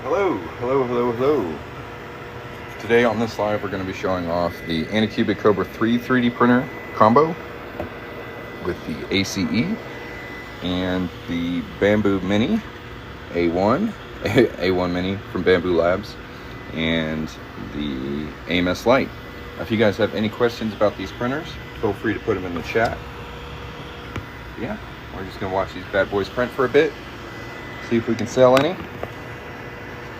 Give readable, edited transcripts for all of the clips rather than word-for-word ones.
Hello. Today on this live, we're going to be showing off the Anycubic Kobra 3 3D printer combo with the ACE and the Bamboo Mini A1, A1 Mini from Bamboo Labs, and the AMS Lite. If you guys have any questions about these printers, feel free to put them in the chat. Yeah, we're just going to watch these bad boys print for a bit, see if we can sell any.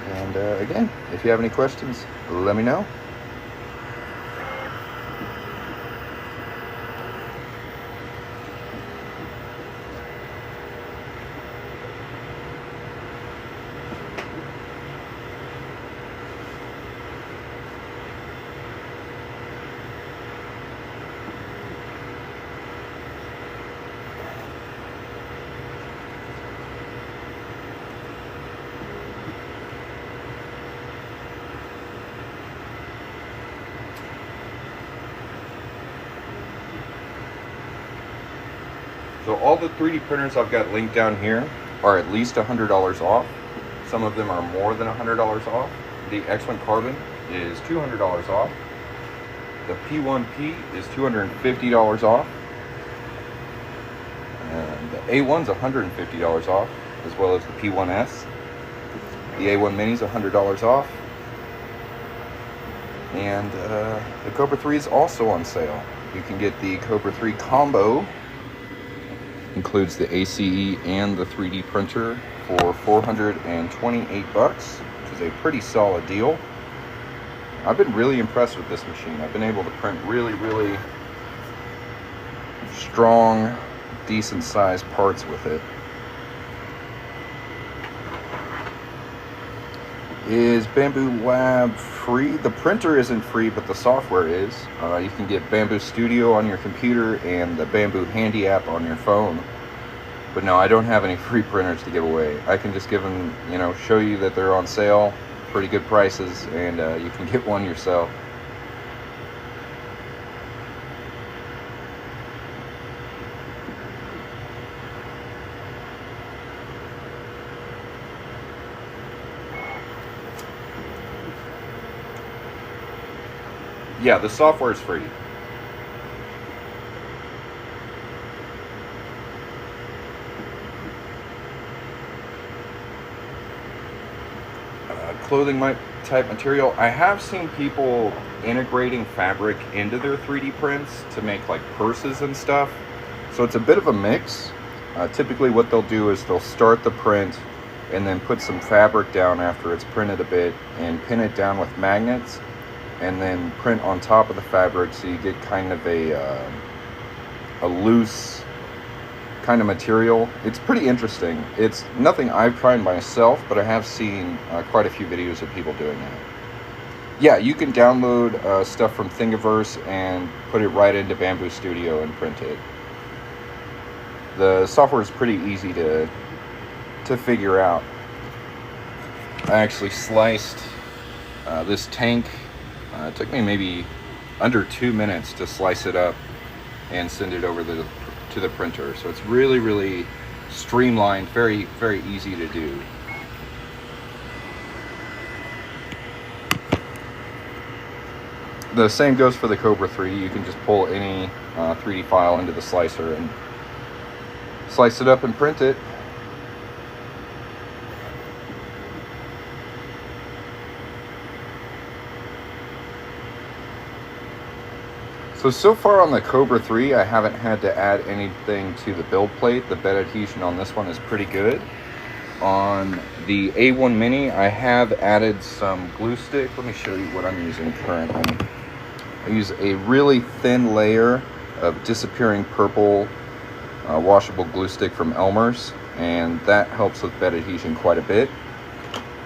And again, if you have any questions, let me know. So all the 3D printers I've got linked down here are at least $100 off. Some of them are more than $100 off. The X1 Carbon is $200 off. The P1P is $250 off. And the A1's $150 off, as well as the P1S. The A1 Mini's $100 off. And the Kobra 3 is also on sale. You can get the Kobra 3 combo. Includes the ACE and the 3D printer for $428, which is a pretty solid deal. I've been really impressed with this machine. I've been able to print really strong, decent sized parts with it. Is Bamboo Lab free? The printer isn't free, but the software is. You can get Bamboo Studio on your computer and the Bamboo Handy app on your phone. But no, I don't have any free printers to give away. I can just give them, show you that they're on sale, pretty good prices, and you can get one yourself. Yeah, the software is free. Clothing type material. I have seen people integrating fabric into their 3D prints to make like purses and stuff. So it's a bit of a mix. Typically what they'll do is they'll start the print and then put some fabric down after it's printed a bit and pin it down with magnets, and then print on top of the fabric, so you get kind of a loose kind of material. It's pretty interesting. It's nothing I've tried myself, but I have seen quite a few videos of people doing it. Yeah, you can download stuff from Thingiverse and put it right into Bamboo Studio and print it. The software is pretty easy to figure out. I actually sliced this tank. It took me maybe under 2 minutes to slice it up and send it over to the printer. So it's really streamlined, very easy to do. The same goes for the Kobra 3. You can just pull any 3D file into the slicer and slice it up and print it. So far on the Kobra 3, I haven't had to add anything to the build plate. The bed adhesion on this one is pretty good. On the A1 Mini, I have added some glue stick. Let me show you what I'm using currently. I use a really thin layer of disappearing purple washable glue stick from Elmer's, and that helps with bed adhesion quite a bit.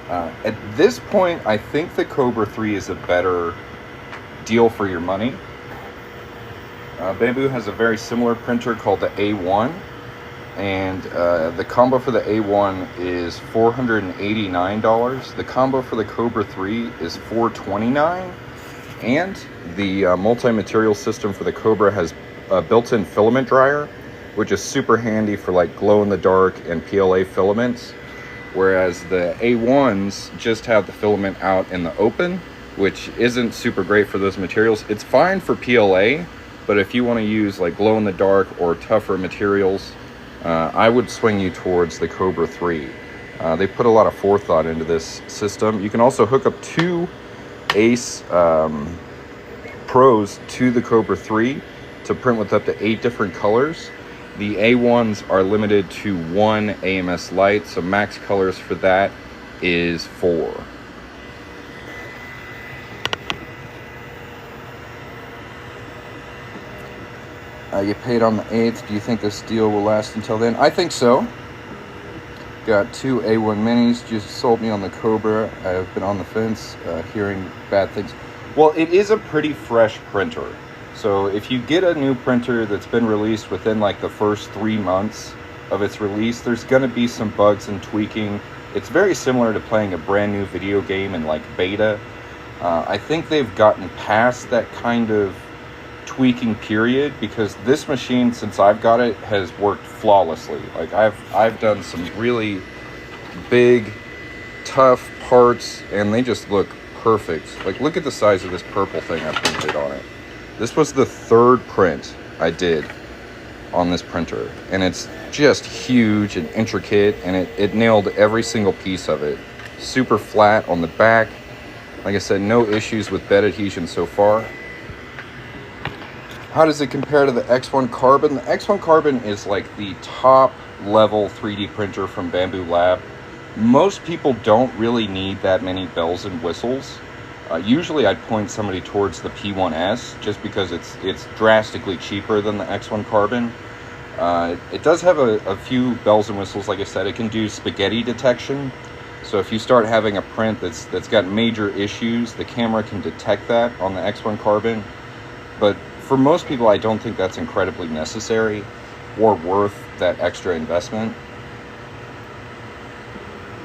At this point, I think the Kobra 3 is a better deal for your money. Bamboo has a very similar printer called the A1, and the combo for the A1 is $489. The combo for the Kobra 3 is $429, and the multi-material system for the Kobra has a built-in filament dryer, which is super handy for like glow-in-the-dark and PLA filaments. whereas the A1s just have the filament out in the open, which isn't super great for those materials. It's fine for PLA, but if you want to use like glow in the dark or tougher materials, I would swing you towards the Kobra 3. They put a lot of forethought into this system. You can also hook up two Ace Pros to the Kobra 3 to print with up to 8 different colors. The A1s are limited to 1 AMS lite, so max colors for that is 4. You paid on the 8th. Do you think this deal will last until then? I think so. Got 2 A1 minis. Just sold me on the Kobra. I've been on the fence, hearing bad things. Well, it is a pretty fresh printer. So if you get a new printer that's been released within like the first 3 months of its release, there's going to be some bugs and tweaking. It's very similar to playing a brand new video game in like beta. I think they've gotten past that kind of tweaking period, because this machine, since I've got it, has worked flawlessly. Like I've done some really big, tough parts, and they just look perfect. Like, look at the size of this purple thing I printed on it. This was the 3rd print I did on this printer, and it's just huge and intricate, and it nailed every single piece of it. Super flat on the back. Like I said, no issues with bed adhesion so far. How does it compare to the X1 Carbon? The X1 Carbon is like the top level 3D printer from Bamboo Lab. Most people don't really need that many bells and whistles. Usually I'd point somebody towards the P1S just because it's drastically cheaper than the X1 Carbon. It does have a few bells and whistles. Like I said, it can do spaghetti detection. So if you start having a print that's got major issues, the camera can detect that on the X1 Carbon. But for most people, I don't think that's incredibly necessary or worth that extra investment.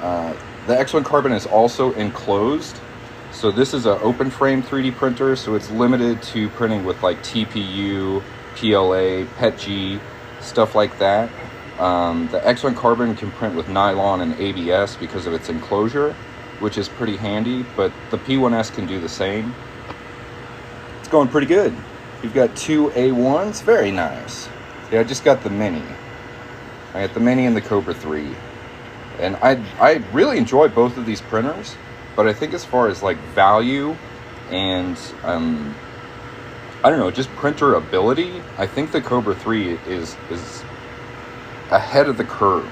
The X1 Carbon is also enclosed. So this is an open frame 3D printer, so it's limited to printing with like TPU, PLA, PETG, stuff like that. The X1 Carbon can print with nylon and ABS because of its enclosure, which is pretty handy, but the P1S can do the same. It's going pretty good. You've got 2 A1s, very nice. Yeah, I just got the Mini. I got the Mini and the Kobra 3. And I really enjoy both of these printers, but I think as far as like value and, I don't know, just printer ability, I think the Kobra 3 is ahead of the curve.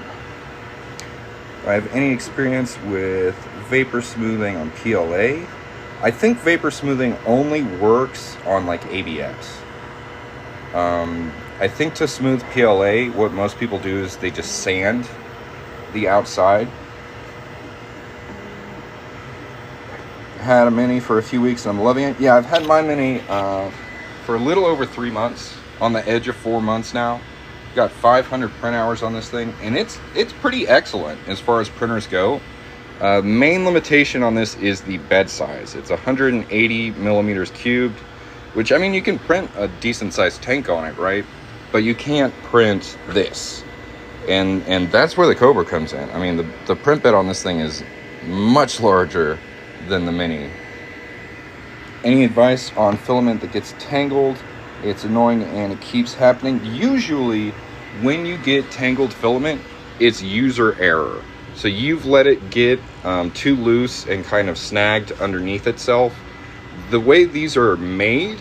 Do I have any experience with vapor smoothing on PLA? I think vapor smoothing only works on like ABS. I think to smooth PLA, what most people do is they just sand the outside. Had a Mini for a few weeks and I'm loving it. Yeah, I've had my Mini for a little over 3 months, on the edge of 4 months now. Got 500 print hours on this thing, and it's pretty excellent as far as printers go. Main limitation on this is the bed size. It's 180 millimeters cubed, which, I mean, you can print a decent sized tank on it, right? But you can't print this. And that's where the Kobra comes in. I mean, the print bed on this thing is much larger than the Mini. Any advice on filament that gets tangled? It's annoying and it keeps happening. Usually, when you get tangled filament, it's user error. So you've let it get too loose and kind of snagged underneath itself. The way these are made,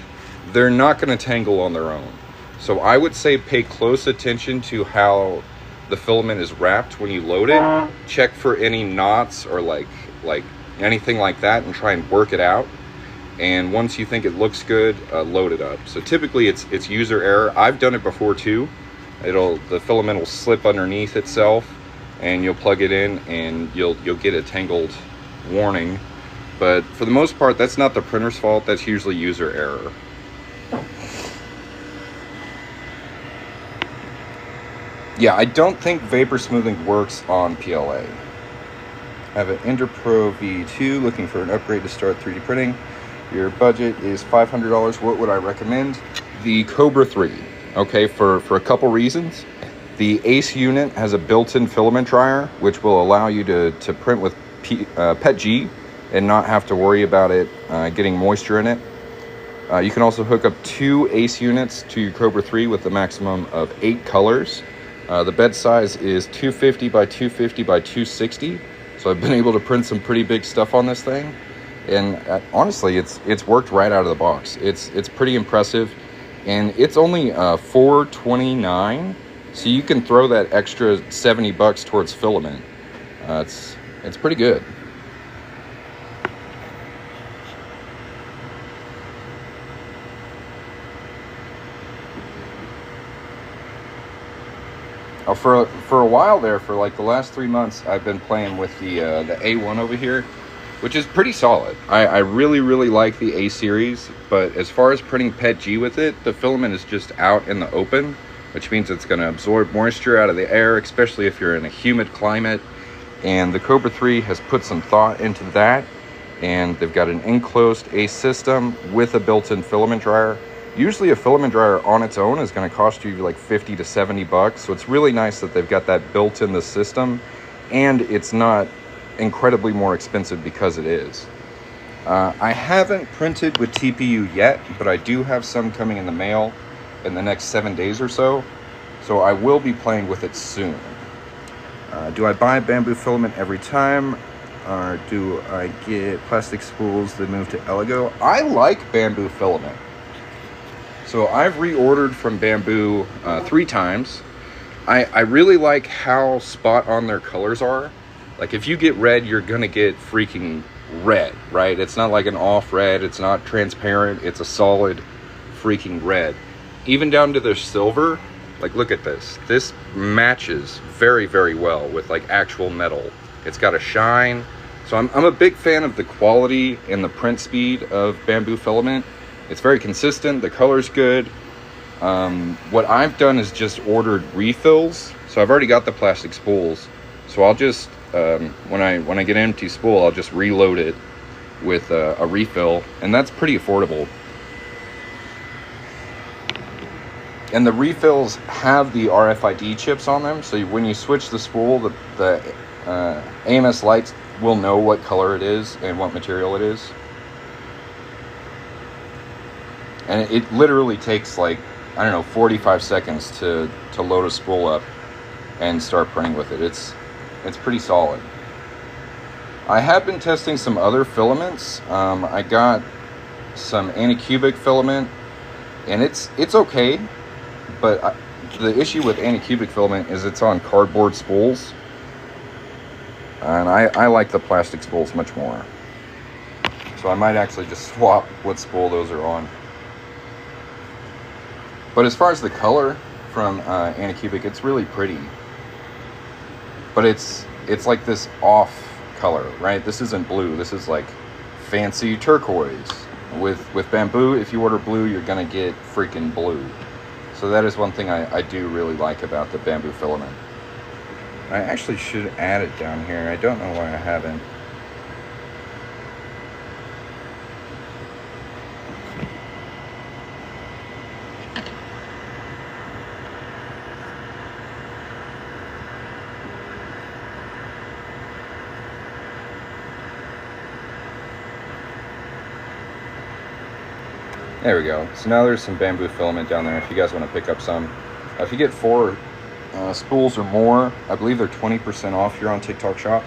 they're not going to tangle on their own. So I would say pay close attention to how the filament is wrapped when you load it. Check for any knots or like anything like that and try and work it out. And once you think it looks good, load it up. So typically it's user error. I've done it before too. The filament will slip underneath itself, and you'll plug it in and you'll get a tangled warning. But for the most part, that's not the printer's fault. That's usually user error. Yeah, I don't think vapor smoothing works on PLA. I have an Ender Pro V2 looking for an upgrade to start 3D printing. Your budget is $500. What would I recommend? The Kobra 3. Okay, for a couple reasons. The ACE unit has a built-in filament dryer, which will allow you to print with PETG and not have to worry about it getting moisture in it. You can also hook up 2 ACE units to your Kobra 3 with a maximum of 8 colors. The bed size is 250 by 250 by 260, so I've been able to print some pretty big stuff on this thing. And honestly, it's worked right out of the box. It's pretty impressive, and it's only $429, so you can throw that extra $70 towards filament. It's pretty good. For a while there, for like the last 3 months, I've been playing with the A1 over here, which is pretty solid. I really like the A series, but as far as printing PETG with it, the filament is just out in the open, which means it's going to absorb moisture out of the air, especially if you're in a humid climate. And the Kobra 3 has put some thought into that, and they've got an enclosed A system with a built-in filament dryer. Usually a filament dryer on its own is going to cost you like 50 to 70 bucks. So it's really nice that they've got that built in the system, and it's not incredibly more expensive because it is. I haven't printed with TPU yet, but I do have some coming in the mail in the next 7 days or so. So I will be playing with it soon. Do I buy bamboo filament every time? Or do I get plastic spools that move to Eligo? I like bamboo filament. So I've reordered from Bamboo 3 times. I really like how spot on their colors are. Like if you get red, you're gonna get freaking red, right? It's not like an off red, it's not transparent, it's a solid freaking red. Even down to their silver, like look at this. This matches very well with like actual metal. It's got a shine. So I'm a big fan of the quality and the print speed of bamboo filament. It's very consistent, the color's good. What I've done is just ordered refills. So I've already got the plastic spools. So I'll just, when I get an empty spool, I'll just reload it with a refill. And that's pretty affordable. And the refills have the RFID chips on them. So when you switch the spool, the AMS lights will know what color it is and what material it is. And it literally takes like, I don't know, 45 seconds to load a spool up and start printing with it. It's pretty solid. I have been testing some other filaments. I got some Anycubic filament, and it's okay, but the issue with Anycubic filament is it's on cardboard spools, and I like the plastic spools much more. So I might actually just swap what spool those are on. But as far as the color from Anycubic, it's really pretty. But it's like this off color, right? This isn't blue. This is like fancy turquoise. With bamboo, if you order blue, you're gonna get freaking blue. So that is one thing I do really like about the bamboo filament. I actually should add it down here. I don't know why I haven't. There we go. So now there's some bamboo filament down there if you guys want to pick up some. If you get 4 spools or more, I believe they're 20% off here on TikTok Shop.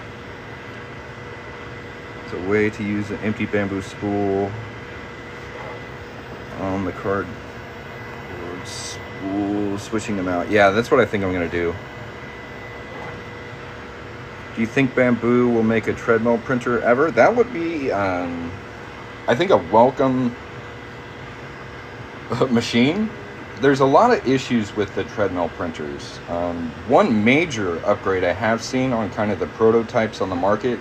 It's a way to use an empty bamboo spool on the cardboard spool, switching them out. Yeah, that's what I think I'm going to do. Do you think bamboo will make a treadmill printer ever? That would be, I think, a welcome machine. There's a lot of issues with the treadmill printers. One major upgrade I have seen on kind of the prototypes on the market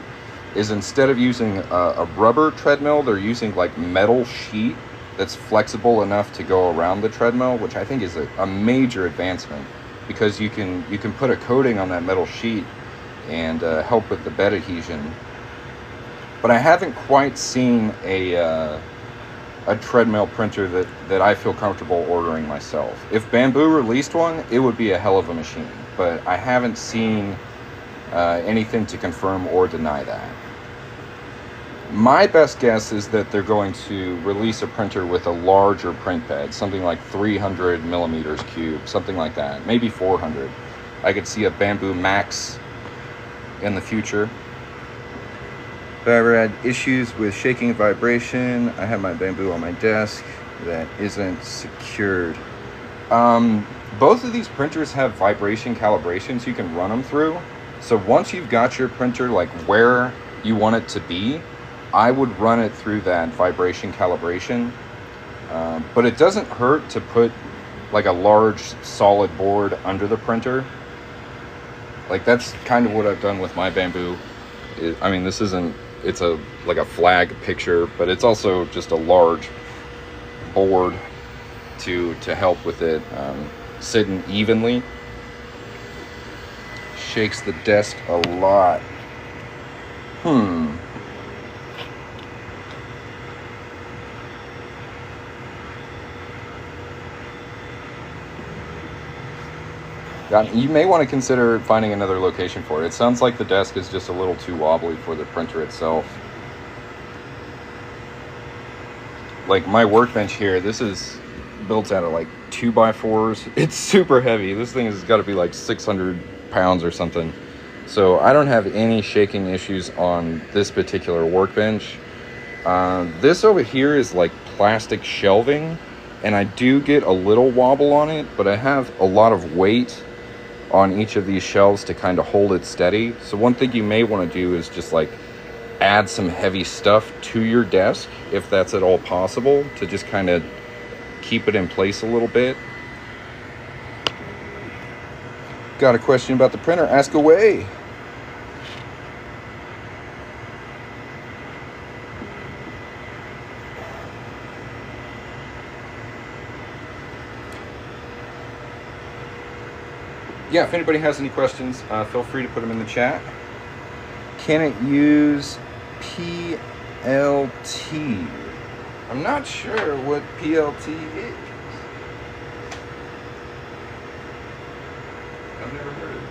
is instead of using a rubber treadmill, they're using like metal sheet that's flexible enough to go around the treadmill, which I think is a major advancement, because you can put a coating on that metal sheet and help with the bed adhesion. But I haven't quite seen a a treadmill printer that I feel comfortable ordering myself. If Bamboo released one, it would be a hell of a machine, but I haven't seen anything to confirm or deny that. My best guess is that they're going to release a printer with a larger print bed, something like 300 millimeters cube, something like that, maybe 400. I could see a Bamboo Max in the future. If I ever had issues with shaking and vibration, I have my Bamboo on my desk that isn't secured. Both of these printers have vibration calibrations you can run them through. So once you've got your printer like where you want it to be, I would run it through that vibration calibration. But it doesn't hurt to put like a large solid board under the printer. Like that's kind of what I've done with my Bamboo. I mean, this isn't, it's like a flag picture, but it's also just a large board to help with it sitting evenly. Shakes the desk a lot. You may want to consider finding another location for it. It sounds like the desk is just a little too wobbly for the printer itself. Like my workbench here, this is built out of like 2x4s. It's super heavy. This thing has got to be like 600 pounds or something. So I don't have any shaking issues on this particular workbench. This over here is like plastic shelving, and I do get a little wobble on it, but I have a lot of weight on each of these shelves to kind of hold it steady. So one thing you may want to do is just like add some heavy stuff to your desk, if that's at all possible, to just kind of keep it in place a little bit. Got a question about the printer? Ask away. Yeah, if anybody has any questions, feel free to put them in the chat. Can it use PLT? I'm not sure what PLT is. I've never heard of it.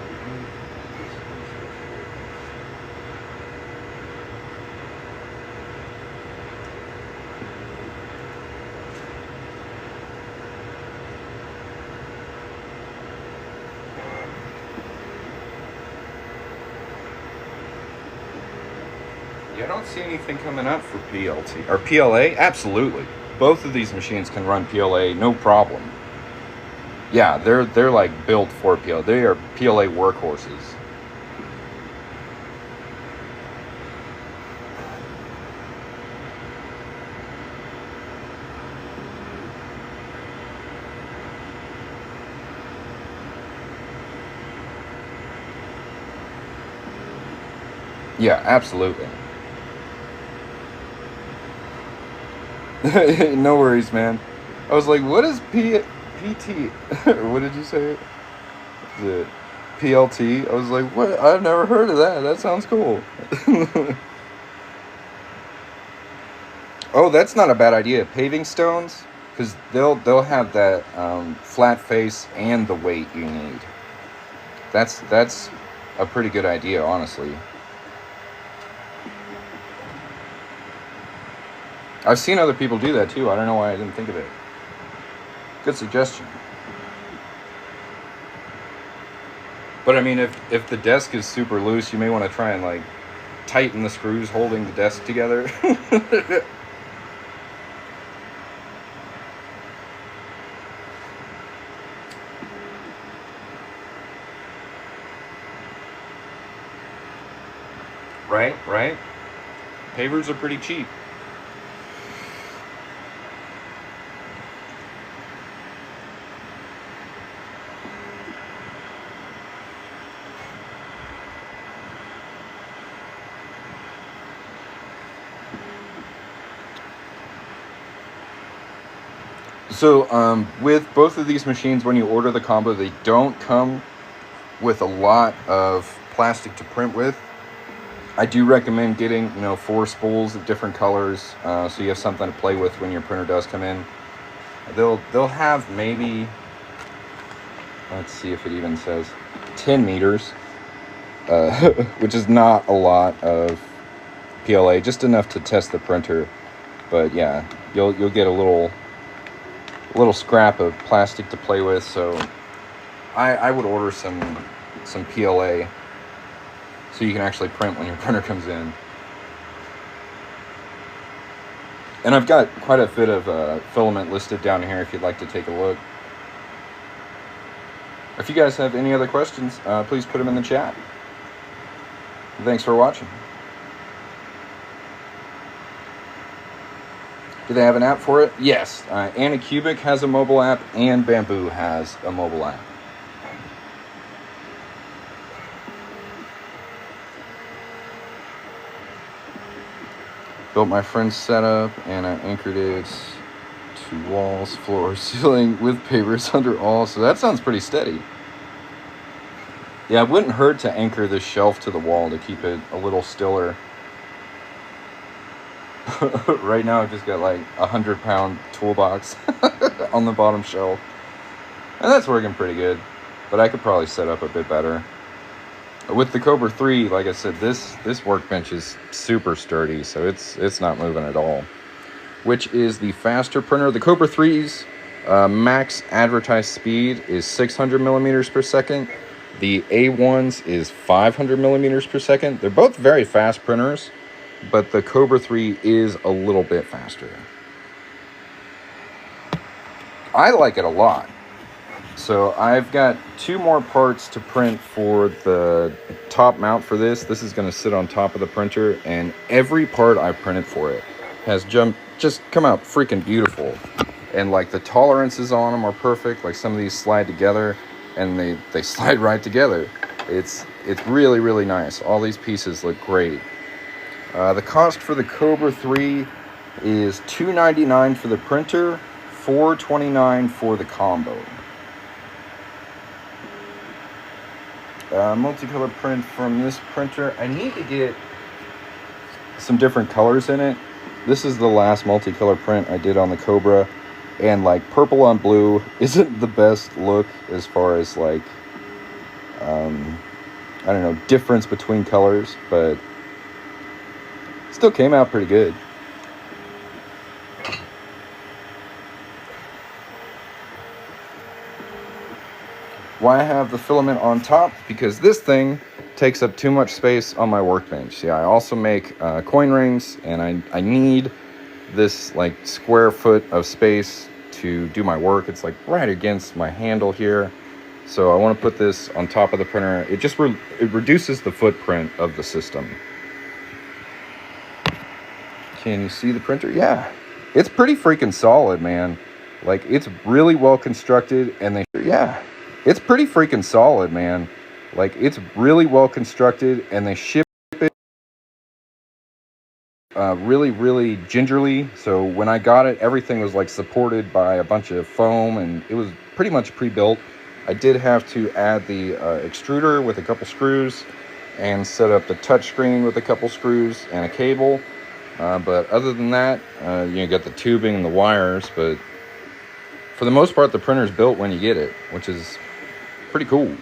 Yeah, I don't see anything coming up for PLT or PLA. Absolutely, both of these machines can run PLA, no problem. Yeah, they're like built for PLA. They are PLA workhorses. Yeah, absolutely. No worries, man. I was like, what is PT? What did you say? The PLT? I was like, what? I've never heard of that. That sounds cool. Oh, that's not a bad idea. Paving stones, because they'll have that flat face and the weight you need. That's a pretty good idea, honestly. I've seen other people do that too. I don't know why I didn't think of it. Good suggestion. But I mean, if the desk is super loose, you may want to try and like tighten the screws holding the desk together. Right. Pavers are pretty cheap. So with both of these machines, when you order the combo, they don't come with a lot of plastic to print with. I do recommend getting, 4 spools of different colors, so you have something to play with when your printer does come in. They'll have maybe, let's see if it even says 10 meters, which is not a lot of PLA, just enough to test the printer. But yeah, you'll get a little scrap of plastic to play with. So I would order some PLA so you can actually print when your printer comes in. And I've got quite a bit of filament listed down here if you'd like to take a look. If you guys have any other questions, please put them in the chat. Thanks for watching. Do they have an app for it? Yes. Anycubic has a mobile app and Bamboo has a mobile app. Built my friend's setup and I anchored it to walls, floor, ceiling with papers under all. So that sounds pretty steady. Yeah, it wouldn't hurt to anchor this shelf to the wall to keep it a little stiller. Right now I've just got like a 100-pound toolbox on the bottom shelf. And that's working pretty good. But I could probably set up a bit better. With the Kobra 3, like I said, this workbench is super sturdy, so it's not moving at all. Which is the faster printer. The Kobra 3's max advertised speed is 600 millimeters per second. The A1's is 500 millimeters per second. They're both very fast printers, but the Kobra 3 is a little bit faster. I like it a lot. So I've got 2 more parts to print for the top mount for this. This is going to sit on top of the printer, and every part I printed for it has just come out freaking beautiful. And like the tolerances on them are perfect. Like some of these slide together and they slide right together. It's really, really nice. All these pieces look great. The cost for the Kobra 3 is $299 for the printer, $429 for the combo. Multicolor print from this printer. I need to get some different colors in it. This is the last multicolor print I did on the Kobra, and like purple on blue isn't the best look as far as like I don't know, difference between colors, but still came out pretty good. Why I have the filament on top? Because this thing takes up too much space on my workbench. See, I also make coin rings, and I need this like square foot of space to do my work. It's like right against my handle here. So I want to put this on top of the printer. It just it reduces the footprint of the system. Can you see the printer? Yeah, it's pretty freaking solid, man. Like, it's really well constructed, and it's pretty freaking solid, man. Like, it's really well constructed, and they ship it really, really gingerly. So when I got it, everything was like supported by a bunch of foam, and it was pretty much pre-built. I did have to add the extruder with a couple screws and set up the touchscreen with a couple screws and a cable. But other than that, you got the tubing and the wires. But for the most part, the printer's built when you get it, which is pretty cool.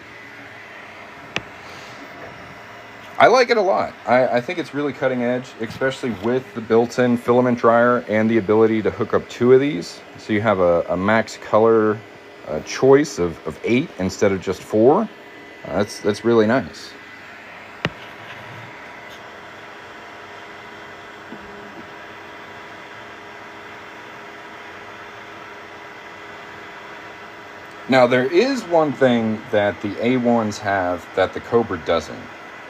I like it a lot. I think it's really cutting edge, especially with the built-in filament dryer and the ability to hook up 2 of these. So you have a max color choice of 8 instead of just 4. That's really nice. Now, there is one thing that the A1s have that the Kobra doesn't.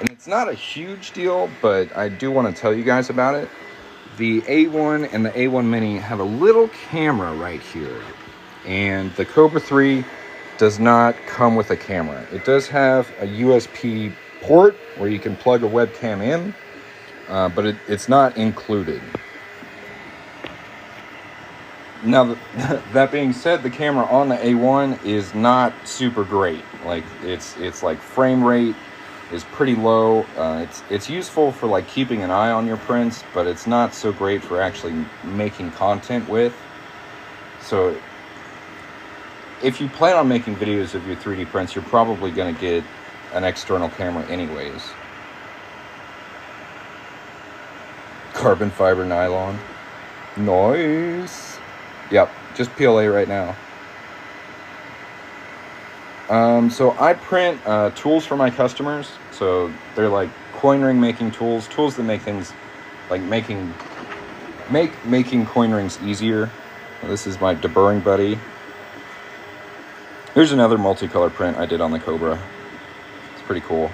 And it's not a huge deal, but I do want to tell you guys about it. The A1 and the A1 Mini have a little camera right here. And the Kobra 3 does not come with a camera. It does have a USB port where you can plug a webcam in, but it's not included. Now, that being said, the camera on the A1 is not super great. Like, it's like frame rate is pretty low. It's useful for like keeping an eye on your prints, but it's not so great for actually making content with. So if you plan on making videos of your 3D prints, you're probably going to get an external camera anyways. Carbon fiber nylon. Nice. Yep, just PLA right now. So I print tools for my customers. So they're like coin ring making tools that make things like making coin rings easier. This is my deburring buddy. Here's another multicolor print I did on the Kobra. It's pretty cool.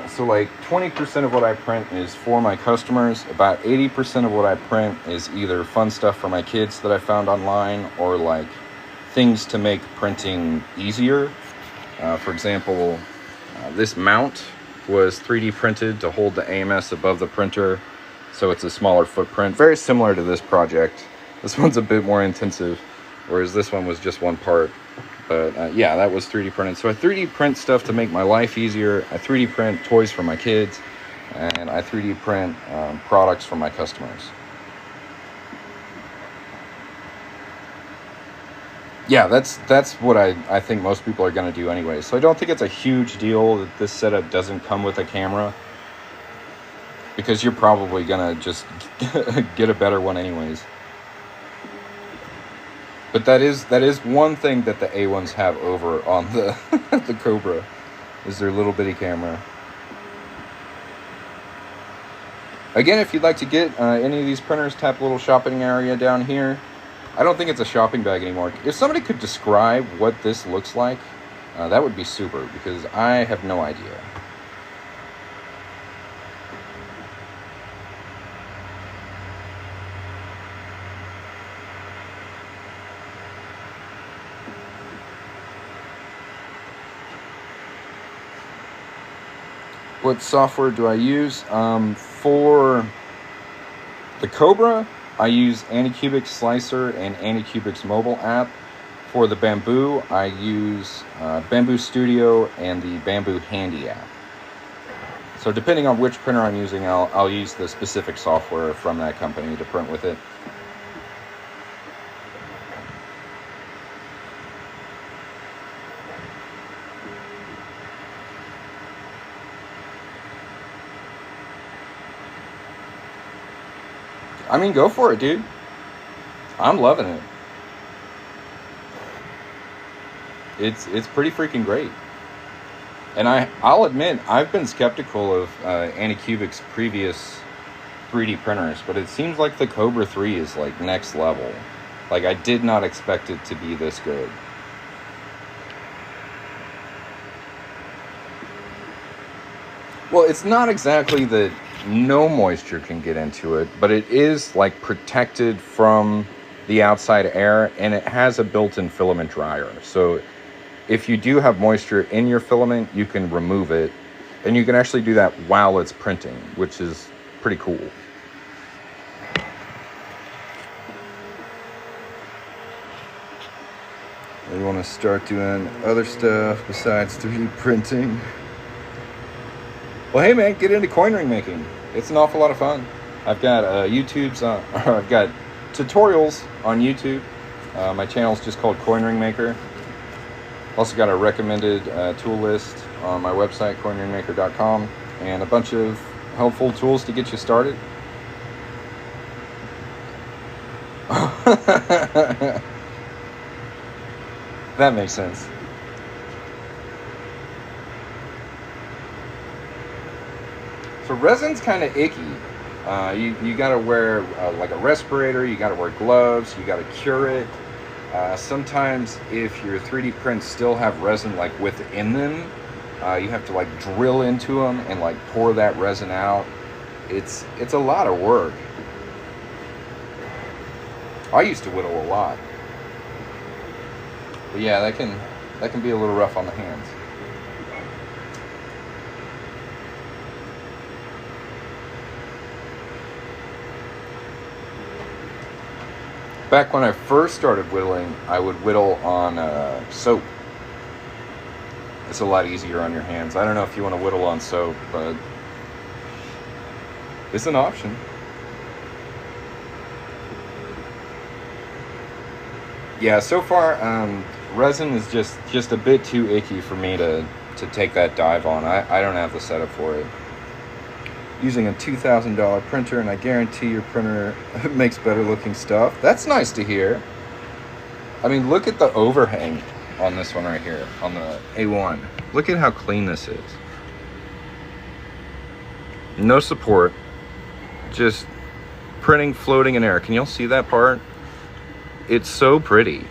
So like 20% of what I print is for my customers. About 80% of what I print is either fun stuff for my kids that I found online, or like things to make printing easier. For example, this mount was 3D printed to hold the AMS above the printer, so it's a smaller footprint. Very similar to this project. This one's a bit more intensive, whereas this one was just one part. But yeah, that was 3D printed. So I 3D print stuff to make my life easier. I 3D print toys for my kids, and I 3D print products for my customers. Yeah, that's what I think most people are going to do anyway. So I don't think it's a huge deal that this setup doesn't come with a camera, because you're probably going to just get a better one anyways. But that is one thing that the A1s have over on the the Kobra, is their little bitty camera. Again, if you'd like to get any of these printers, tap a little shopping area down here. I don't think it's a shopping bag anymore. If somebody could describe what this looks like, that would be super, because I have no idea. What software do I use? For the Kobra, I use Anycubic Slicer and Anycubic's mobile app. For the Bamboo, I use Bamboo Studio and the Bamboo Handy app. So depending on which printer I'm using, I'll use the specific software from that company to print with it. I mean, go for it, dude. I'm loving it. It's pretty freaking great. And I'll admit, I've been skeptical of Anycubic's previous 3D printers, but it seems like the Kobra 3 is like next level. Like, I did not expect it to be this good. Well, it's not exactly that no moisture can get into it, but it is like protected from the outside air, and it has a built-in filament dryer. So if you do have moisture in your filament, you can remove it, and you can actually do that while it's printing, which is pretty cool. You want to start doing other stuff besides 3D printing? Well, hey man, get into coin ring making. It's an awful lot of fun. I've got I've got tutorials on YouTube. My channel is just called Coin Ring Maker. Also got a recommended tool list on my website, coinringmaker.com, and a bunch of helpful tools to get you started. That makes sense. So resin's kind of icky. You got to wear like a respirator, you got to wear gloves, you got to cure it. Sometimes if your 3D prints still have resin like within them, you have to like drill into them and like pour that resin out. It's a lot of work. I used to whittle a lot. But yeah, that can be a little rough on the hands. Back when I first started whittling, I would whittle on soap. it's a lot easier on your hands. I don't know if you want to whittle on soap, but it's an option. Yeah, so far, resin is just a bit too icky for me to take that dive on. I don't have the setup for it. Using a $2,000 printer, and I guarantee your printer makes better looking stuff. That's nice to hear. I mean, look at the overhang on this one right here, on the A1. Look at how clean this is. No support, just printing floating in air. Can y'all see that part? It's so pretty.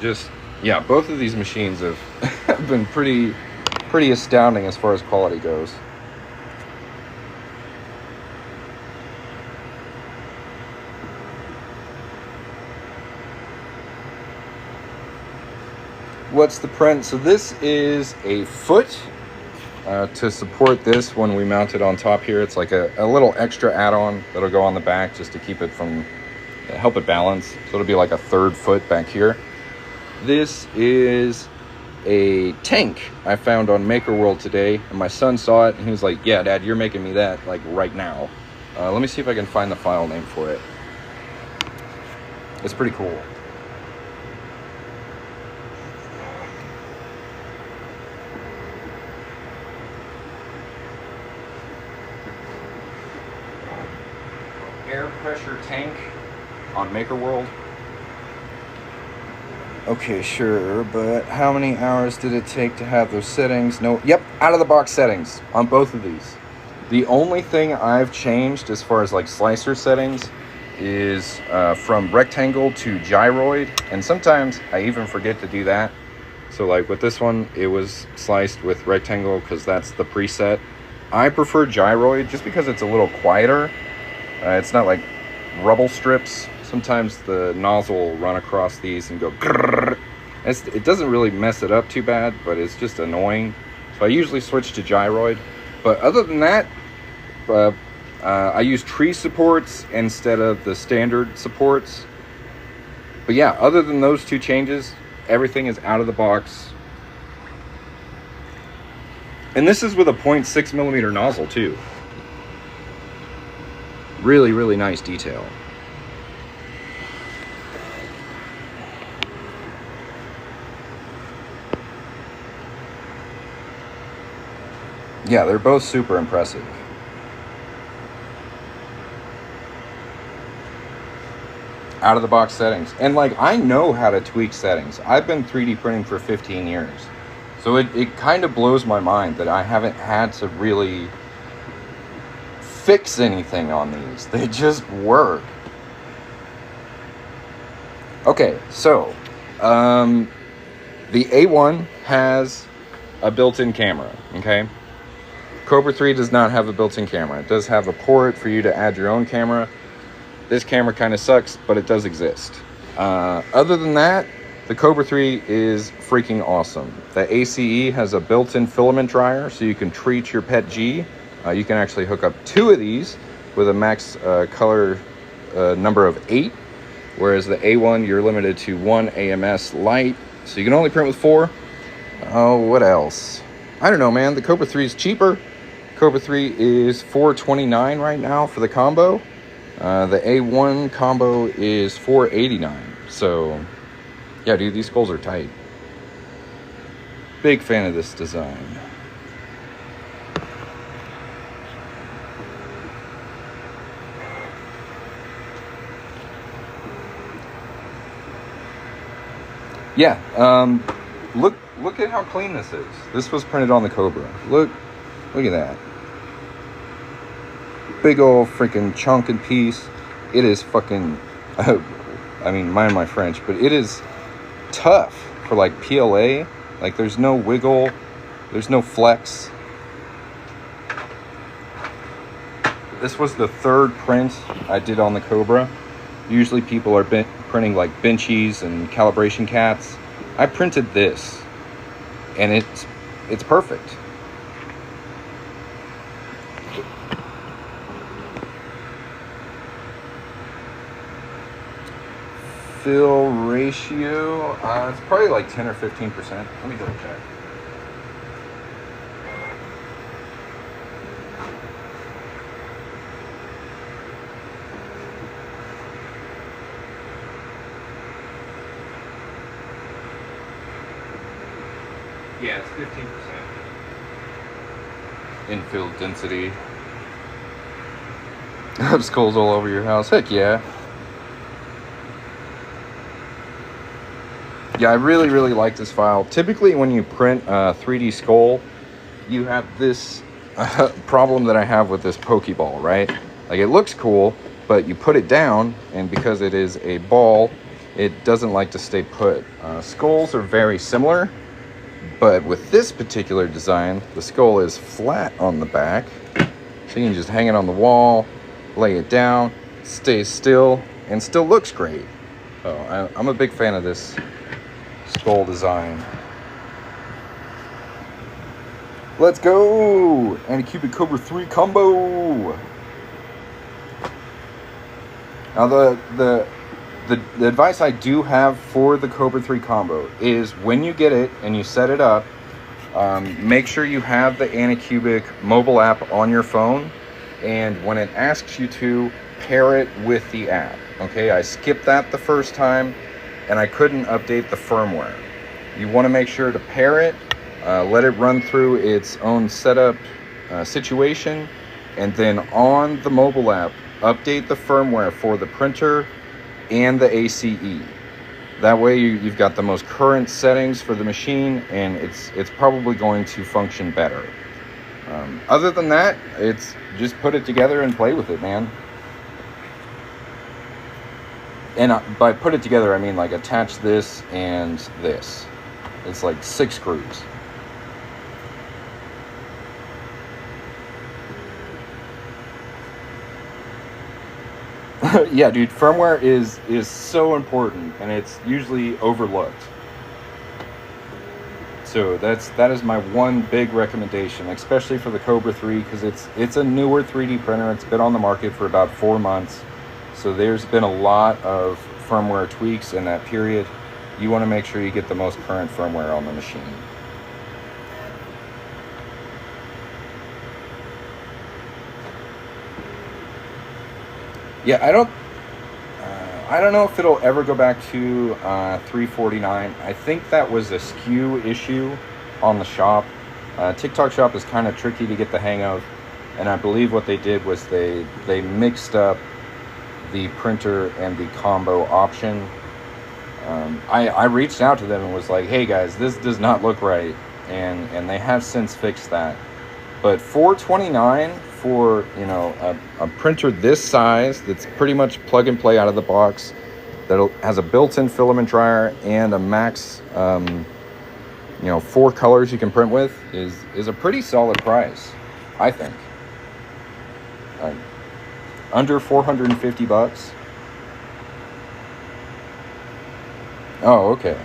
Just, yeah, both of these machines have been pretty astounding as far as quality goes. What's the print? So this is a foot to support this when we mount it on top here. It's like a little extra add-on that'll go on the back just to keep it from, help it balance. So it'll be like a third foot back here. This is a tank I found on Maker World today, and my son saw it and he was like, yeah, Dad, you're making me that like right now. Let me see if I can find the file name for it. It's pretty cool. Air pressure tank on Maker World. Okay, sure, but how many hours did it take to have those settings? No, yep, out of the box settings on both of these. The only thing I've changed as far as like slicer settings is from rectangle to gyroid, and sometimes I even forget to do that. So like with this one, it was sliced with rectangle because that's the preset. I prefer gyroid just because it's a little quieter. It's not like rubble strips. Sometimes the nozzle will run across these and go grrr. It doesn't really mess it up too bad, but it's just annoying. So I usually switch to gyroid. But other than that, I use tree supports instead of the standard supports. But yeah, other than those two changes, everything is out of the box. And this is with a 0.6 millimeter nozzle too. Really, really nice detail. Yeah, they're both super impressive. Out of the box settings. And like, I know how to tweak settings. I've been 3D printing for 15 years. So it kind of blows my mind that I haven't had to really fix anything on these. They just work. Okay, so the A1 has a built-in camera, okay? Kobra 3 does not have a built-in camera. It does have a port for you to add your own camera. This camera kind of sucks, but it does exist. Other than that, the Kobra 3 is freaking awesome. The ACE has a built-in filament dryer, so you can treat your PET G. You can actually hook up 2 of these with a max color number of 8, whereas the A1, you're limited to 1 AMS lite, so you can only print with 4. Oh, what else? I don't know, man. The Kobra 3 is cheaper. Kobra 3 is $429 right now for the combo. The A1 combo is $489. So, yeah, dude, these skulls are tight. Big fan of this design. Yeah, look at how clean this is. This was printed on the Kobra. Look at that. Big old freaking chunk and piece. It is fucking, I mean, mind my French, but it is tough for like PLA. Like there's no wiggle, there's no flex. This was the 3rd print I did on the Kobra. Usually people are printing like benchies and calibration cats. I printed this, and it's perfect. fill ratio, it's probably like 10 or 15%. Let me double check. Yeah, it's 15%. Infill density. Skulls all over your house. Heck yeah. Yeah, I really, really like this file. Typically, when you print a 3D skull, you have this problem that I have with this Pokeball, right? Like, it looks cool, but you put it down, and because it is a ball, it doesn't like to stay put. Skulls are very similar, but with this particular design, the skull is flat on the back, so you can just hang it on the wall, lay it down, stays still, and still looks great. So I'm a big fan of this skull design. Let's go! Anycubic Kobra 3 combo! Now the advice I do have for the Kobra 3 combo is when you get it and you set it up, make sure you have the Anycubic mobile app on your phone, and when it asks you to, pair it with the app. Okay, I skipped that the first time and I couldn't update the firmware. You want to make sure to pair it, let it run through its own setup situation, and then on the mobile app, update the firmware for the printer and the ACE. That way you've got the most current settings for the machine, and it's probably going to function better. Other than that, it's just put it together and play with it, man. And by put it together, I mean like attach this and this. It's like 6 screws. Yeah, dude, firmware is so important, and it's usually overlooked. So that is my one big recommendation, especially for the Kobra 3, because it's a newer 3D printer. It's been on the market for about 4 months. So there's been a lot of firmware tweaks in that period. You want to make sure you get the most current firmware on the machine. Yeah, I don't know if it'll ever go back to $349. I think that was a SKU issue on the shop. TikTok shop is kind of tricky to get the hang of, and I believe what they did was they mixed up the printer and the combo option. I reached out to them and was like, hey guys, this does not look right, and they have since fixed that. But $429 for, you know, a printer this size that's pretty much plug and play out of the box, that has a built-in filament dryer and a max 4 colors you can print with, is a pretty solid price, I think. Under $450. Oh, okay.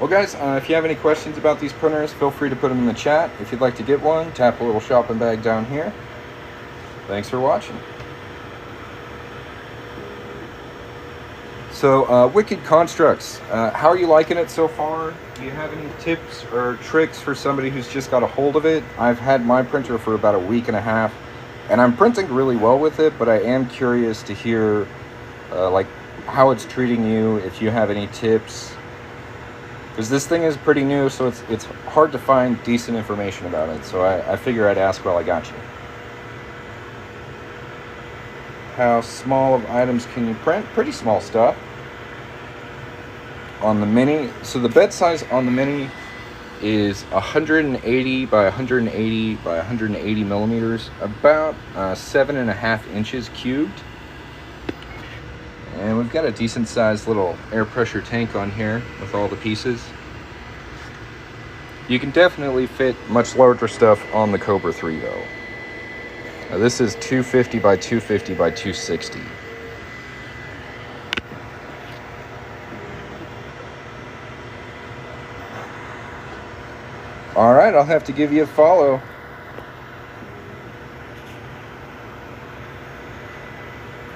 Well guys, if you have any questions about these printers, feel free to put them in the chat. If you'd like to get one, tap a little shopping bag down here. Thanks for watching. So, Wicked Constructs, how are you liking it so far? Do you have any tips or tricks for somebody who's just got a hold of it? I've had my printer for about a week and a half, and I'm printing really well with it, but I am curious to hear like how it's treating you, if you have any tips. Because this thing is pretty new, so it's hard to find decent information about it. So I figure I'd ask while I got you. How small of items can you print? Pretty small stuff. On the Mini, so the bed size on the Mini is 180 by 180 by 180 millimeters, about 7.5 inches cubed. And we've got a decent sized little air pressure tank on here with all the pieces. You can definitely fit much larger stuff on the Kobra 3 though. This is 250 by 250 by 260. All right, I'll have to give you a follow.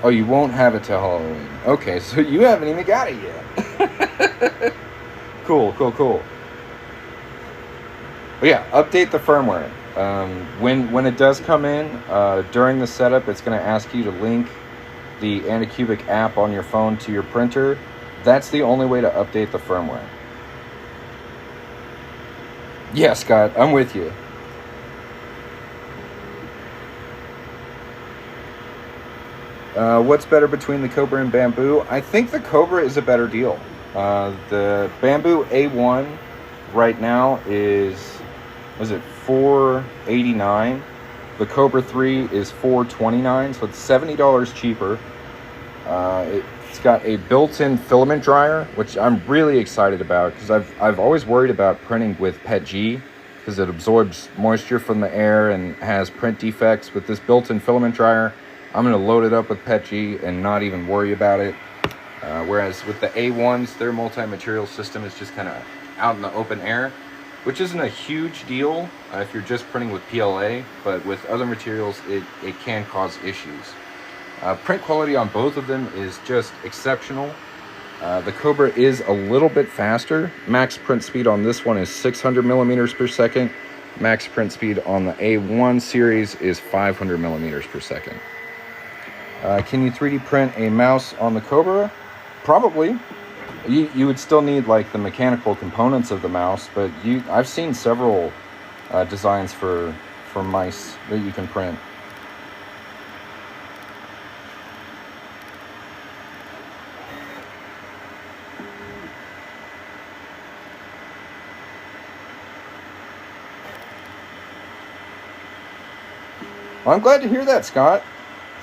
Oh, you won't have it till Halloween. Okay, so you haven't even got it yet. Cool. But yeah, update the firmware. When it does come in, during the setup, it's going to ask you to link the Anycubic app on your phone to your printer. That's the only way to update the firmware. Yeah, Scott, I'm with you. What's better between the Kobra and Bamboo? I think the Kobra is a better deal. The Bamboo A1 right now is it $489? The Kobra 3 is $429, so it's $70 cheaper. It's got a built-in filament dryer, which I'm really excited about because I've always worried about printing with PETG because it absorbs moisture from the air and has print defects. With this built-in filament dryer, I'm going to load it up with PETG and not even worry about it. Whereas with the A1s, their multi-material system is just kind of out in the open air, which isn't a huge deal if you're just printing with PLA, but with other materials, it can cause issues. Print quality on both of them is just exceptional. The Kobra is a little bit faster. Max print speed on this one is 600 millimeters per second. Max print speed on the A1 series is 500 millimeters per second. Can you 3D print a mouse on the Kobra? Probably. You would still need like the mechanical components of the mouse, but I've seen several designs for mice that you can print. Well, I'm glad to hear that, Scott.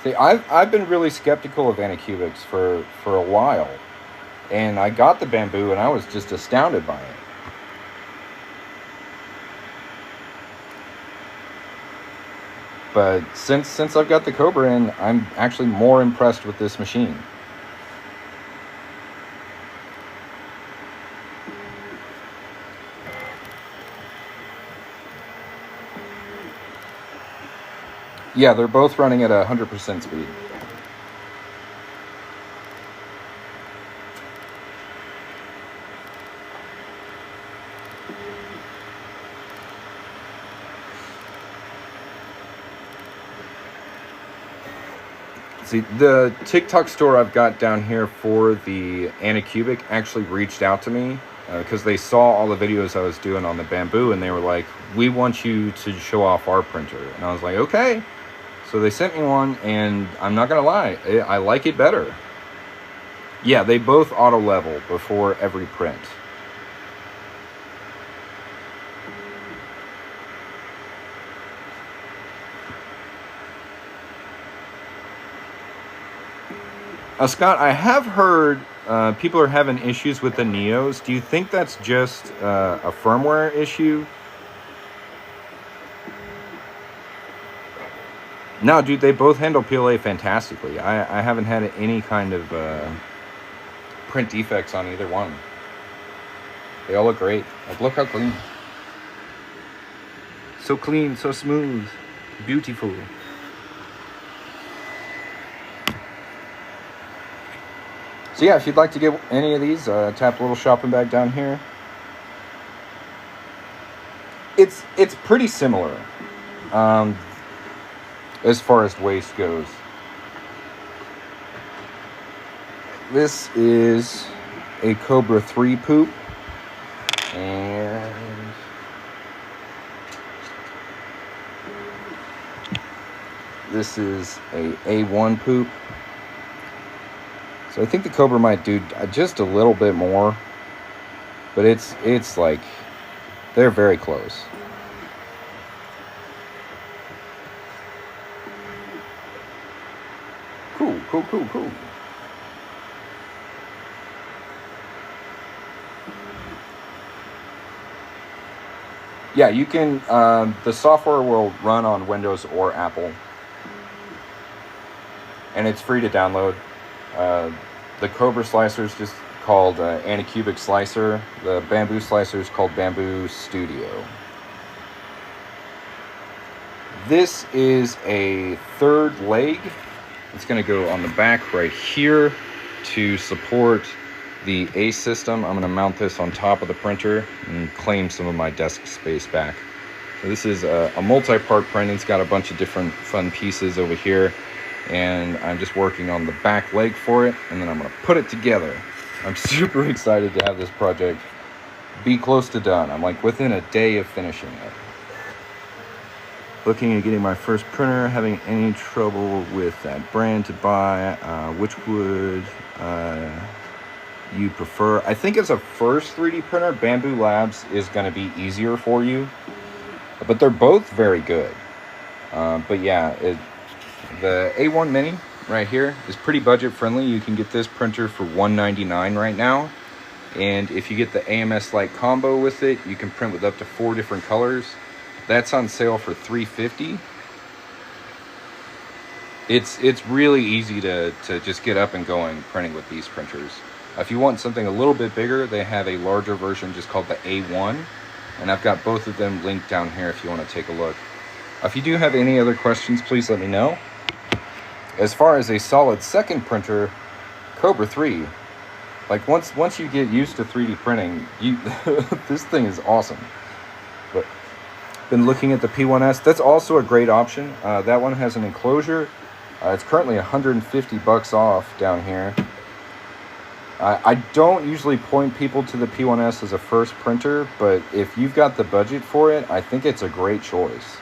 See, I've been really skeptical of Anycubics for a while, and I got the Bamboo and I was just astounded by it. But since I've got the Kobra in, I'm actually more impressed with this machine. Yeah, they're both running at 100% speed. See, the TikTok store I've got down here for the Anycubic actually reached out to me because they saw all the videos I was doing on the Bamboo, and they were like, "We want you to show off our printer." And I was like, "Okay." So they sent me one, and I'm not gonna lie, I like it better. Yeah, they both auto level before every print. Scott, I have heard people are having issues with the Neos. Do you think that's just a firmware issue? No, dude, they both handle PLA fantastically. I haven't had any kind of print defects on either one. They all look great. Like, look how clean. So clean, so smooth, beautiful. So yeah, if you'd like to get any of these, tap the little shopping bag down here. It's pretty similar. As far as waste goes. This is a Kobra 3 poop, and this is a A1 poop. So I think the Kobra might do just a little bit more, but it's like, they're very close. Cool. Yeah, you can, the software will run on Windows or Apple. And it's free to download. The Kobra slicer is just called Anycubic slicer. The bamboo slicer is called Bamboo Studio. This is a third leg. It's going to go on the back right here to support the ACE system. I'm going to mount this on top of the printer and claim some of my desk space back. So this is a multi-part print. It's got a bunch of different fun pieces over here, and I'm just working on the back leg for it, and then I'm going to put it together. I'm super excited to have this project be close to done. I'm like within a day of finishing it. Looking at getting my first printer, having any trouble with that brand to buy. Which would you prefer? I think as a first 3D printer, Bamboo Labs is going to be easier for you, but they're both very good. But yeah, the A1 Mini right here is pretty budget friendly. You can get this printer for $199 right now, and if you get the AMS Lite combo with it, you can print with up to 4 different colors. That's on sale for $350. It's really easy to just get up and going printing with these printers. If you want something a little bit bigger, they have a larger version just called the A1, and I've got both of them linked down here if you want to take a look. If you do have any other questions, please let me know. As far as a solid second printer, Kobra 3, like once you get used to 3D printing, this thing is awesome. But been looking at the P1S. That's also a great option. That one has an enclosure. It's currently $150 off down here. I don't usually point people to the P1S as a first printer, but if you've got the budget for it, I think it's a great choice.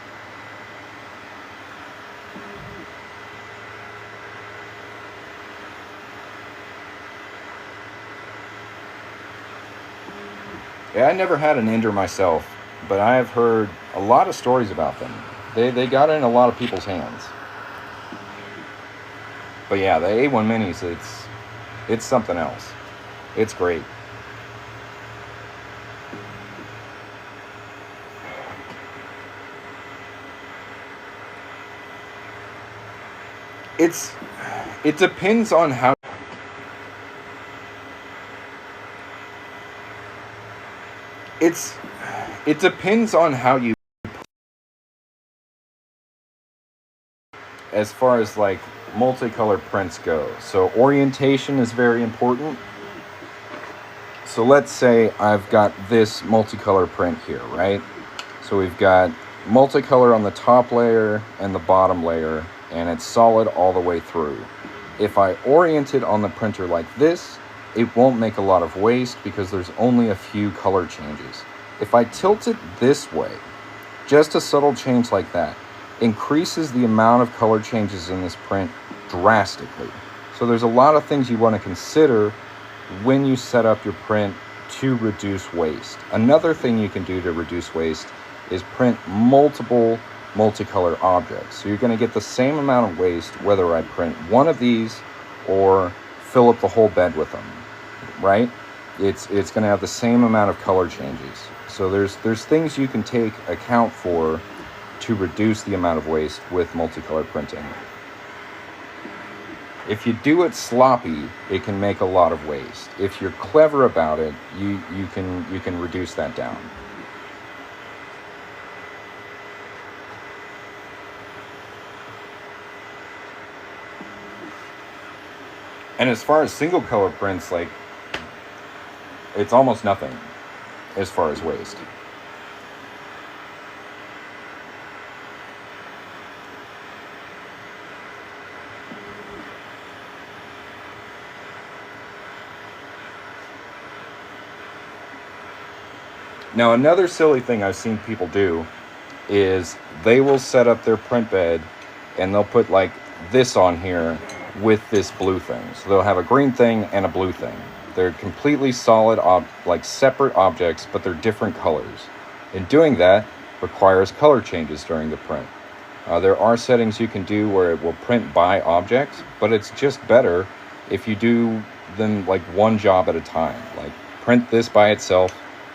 Yeah, I never had an Ender myself, but I have heard a lot of stories about them. They got in a lot of people's hands. But yeah, the A1 Minis, it's something else. It's great. It depends on how it depends on how you, as far as like multicolor prints go. So orientation is very important. So let's say I've got this multicolor print here, right? So we've got multicolor on the top layer and the bottom layer, and it's solid all the way through. If I orient it on the printer like this, it won't make a lot of waste because there's only a few color changes. If I tilt it this way, just a subtle change like that increases the amount of color changes in this print drastically. So there's a lot of things you want to consider when you set up your print to reduce waste. Another thing you can do to reduce waste is print multiple multicolor objects. So you're going to get the same amount of waste whether I print one of these or fill up the whole bed with them, right? It's going to have the same amount of color changes. So there's things you can take account for to reduce the amount of waste with multicolor printing. If you do it sloppy, it can make a lot of waste. If you're clever about it, you can reduce that down. And as far as single color prints, like, it's almost nothing as far as waste. Now, another silly thing I've seen people do is they will set up their print bed and they'll put like this on here with this blue thing. So they'll have a green thing and a blue thing. They're completely solid, like separate objects, but they're different colors. And doing that requires color changes during the print. There are settings you can do where it will print by object, but it's just better if you do them like one job at a time. Like print this by itself,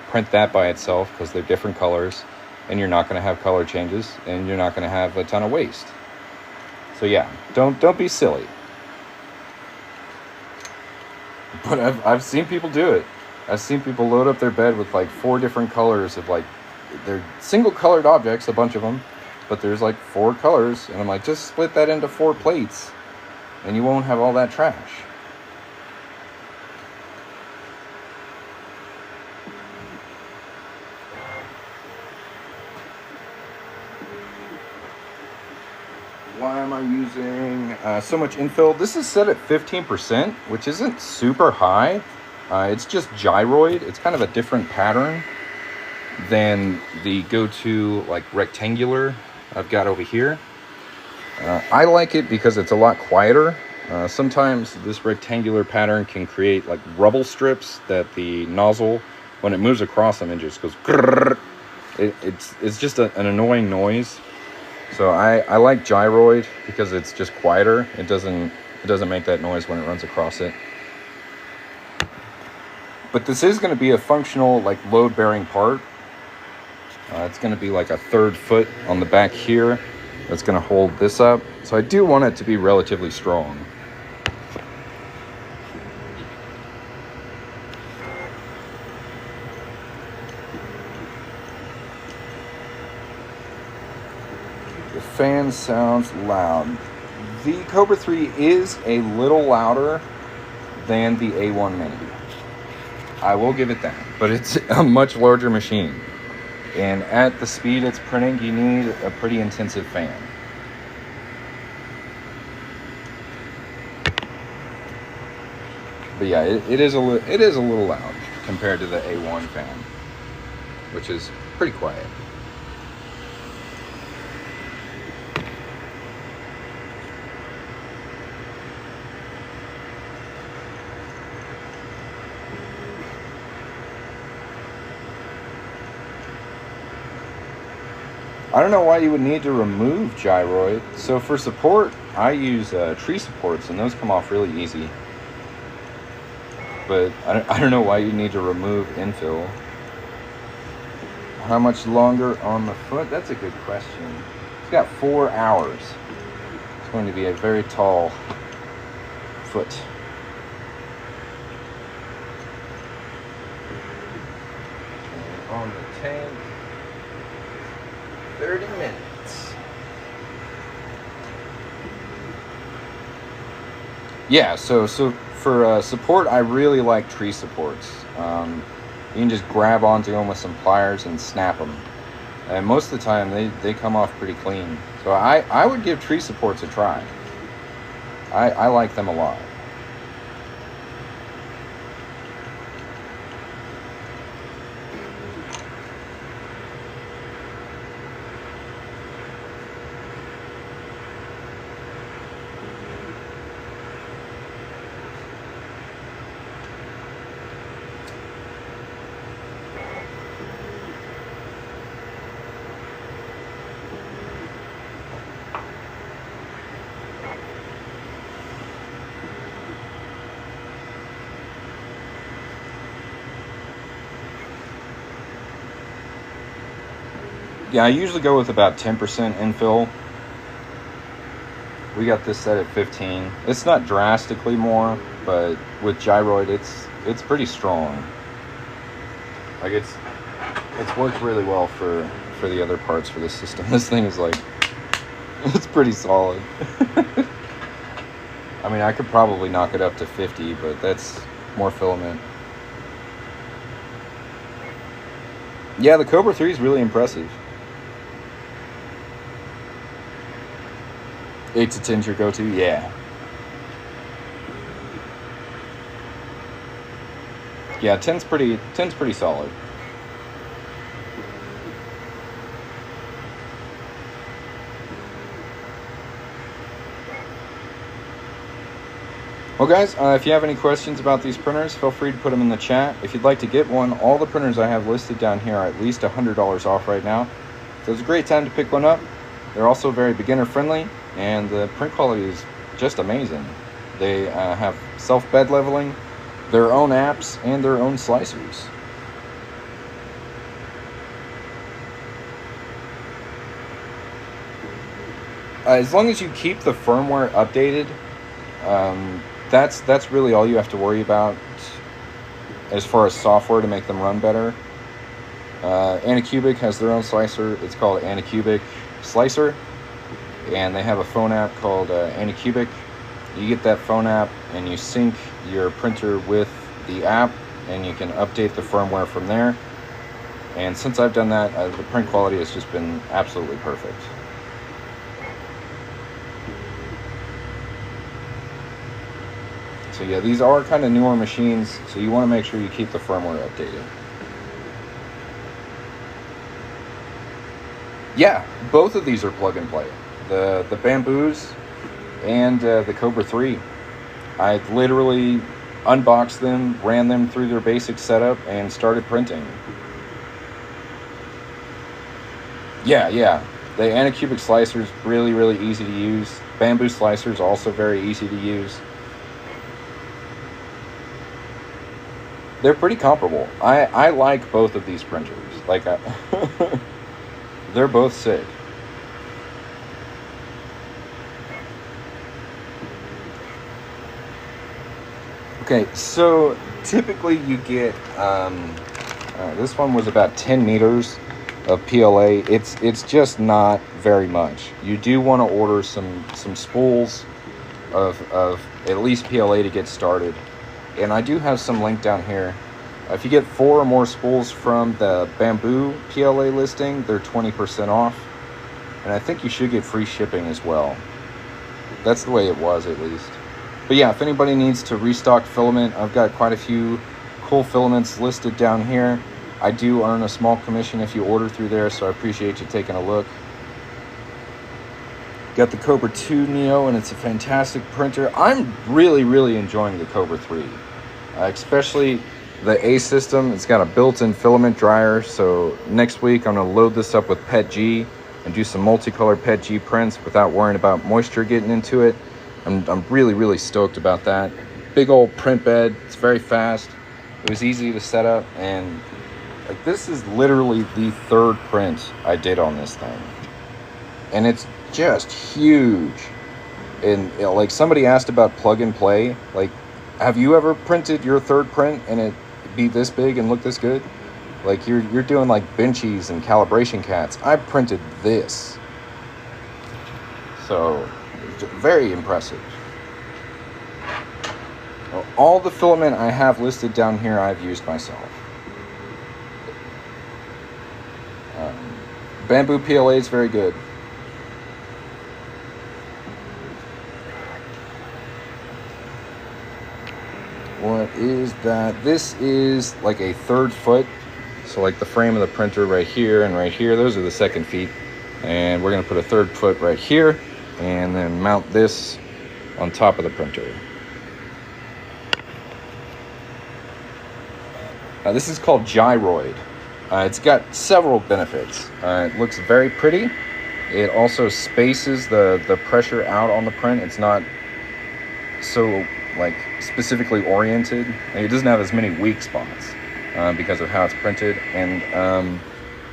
print that by itself because they're different colors, and you're not going to have color changes, and you're not going to have a ton of waste. So yeah, don't be silly. But I've seen people do it. I've seen people load up their bed with like 4 different colors of like, they're single colored objects, a bunch of them, but there's like 4 colors, and I'm like, just split that into 4 plates and you won't have all that trash. Why am I using so much infill? This is set at 15%, which isn't super high. It's just gyroid. It's kind of a different pattern than the go-to like rectangular I've got over here. I like it because it's a lot quieter. Sometimes this rectangular pattern can create like rubble strips that the nozzle, when it moves across them, it just goes grrr. It's just an annoying noise. So I like gyroid because it's just quieter. It doesn't make that noise when it runs across it. But this is going to be a functional like load-bearing part. It's going to be like a 3rd foot on the back here that's going to hold this up. So I do want it to be relatively strong. The fan sounds loud. The Kobra 3 is a little louder than the A1 Mini. I will give it that, but it's a much larger machine. And at the speed it's printing, you need a pretty intensive fan. But yeah, it is a little loud compared to the A1 fan, which is pretty quiet. I don't know why you would need to remove gyroid. So for support, I use tree supports, and those come off really easy. But I don't know why you need to remove infill. How much longer on the foot? That's a good question. It's got 4 hours. It's going to be a very tall foot. And on the tank, 30 minutes. Yeah, so for support, I really like tree supports. You can just grab onto them with some pliers and snap them. And most of the time, they come off pretty clean. So I would give tree supports a try. I like them a lot. Yeah, I usually go with about 10% infill. We got this set at 15. It's not drastically more, but with gyroid, it's pretty strong. Like it's worked really well for the other parts for this system. This thing is like, it's pretty solid. I mean, I could probably knock it up to 50, but that's more filament. Yeah, the Kobra 3 is really impressive. 8 to 10's your go-to? Yeah. Yeah, 10's pretty solid. Well guys, if you have any questions about these printers, feel free to put them in the chat. If you'd like to get one, all the printers I have listed down here are at least $100 off right now. So it's a great time to pick one up. They're also very beginner friendly, and the print quality is just amazing. They have self-bed leveling, their own apps, and their own slicers. As long as you keep the firmware updated, that's really all you have to worry about as far as software to make them run better. Anycubic has their own slicer. It's called Anycubic Slicer, and they have a phone app called Anycubic. You get that phone app and you sync your printer with the app, and you can update the firmware from there. And since I've done that, the print quality has just been absolutely perfect. So yeah, these are kind of newer machines, so you want to make sure you keep the firmware updated. Yeah, both of these are plug and play. The Bamboos and the Kobra 3. I literally unboxed them, ran them through their basic setup, and started printing. Yeah. The Anycubic slicer is really, really easy to use. Bamboo slicer is also very easy to use. They're pretty comparable. I like both of these printers. Like, they're both sick. Okay, so typically you get, this one was about 10 meters of PLA. It's just not very much. You do want to order some spools of at least PLA to get started. And I do have some link down here. If you get 4 or more spools from the Bamboo PLA listing, they're 20% off. And I think you should get free shipping as well. That's the way it was, at least. But yeah, if anybody needs to restock filament, I've got quite a few cool filaments listed down here. I do earn a small commission if you order through there, so I appreciate you taking a look. Got the Kobra 2 Neo, and it's a fantastic printer. I'm really, really enjoying the Kobra 3. Especially the A system. It's got a built-in filament dryer, so next week I'm going to load this up with PETG and do some multicolored PETG prints without worrying about moisture getting into it. I'm really, really stoked about that. Big old print bed. It's very fast. It was easy to set up, and like, this is literally the 3rd print I did on this thing. And it's just huge. And you know, like, somebody asked about plug and play. Like, have you ever printed your 3rd print and it be this big and look this good? Like, you're doing like benchies and calibration cats. I printed this. So, it's very impressive. Well, all the filament I have listed down here I've used myself. Bamboo PLA is very good. What is that? This is like a 3rd foot. So like the frame of the printer right here and right here, those are the 2nd feet. And we're going to put a 3rd foot right here and then mount this on top of the printer. This is called gyroid. It's got several benefits. It looks very pretty. It also spaces the pressure out on the print. It's not so like specifically oriented. It doesn't have as many weak spots because of how it's printed. And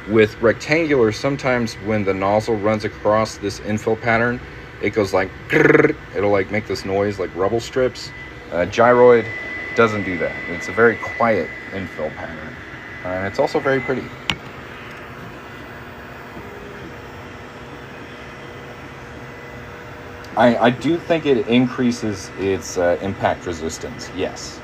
with rectangular, sometimes when the nozzle runs across this infill pattern, it goes like grrr. It'll like make this noise like rubble strips. Gyroid doesn't do that. It's a very quiet infill pattern. And it's also very pretty. I do think it increases its impact resistance, yes.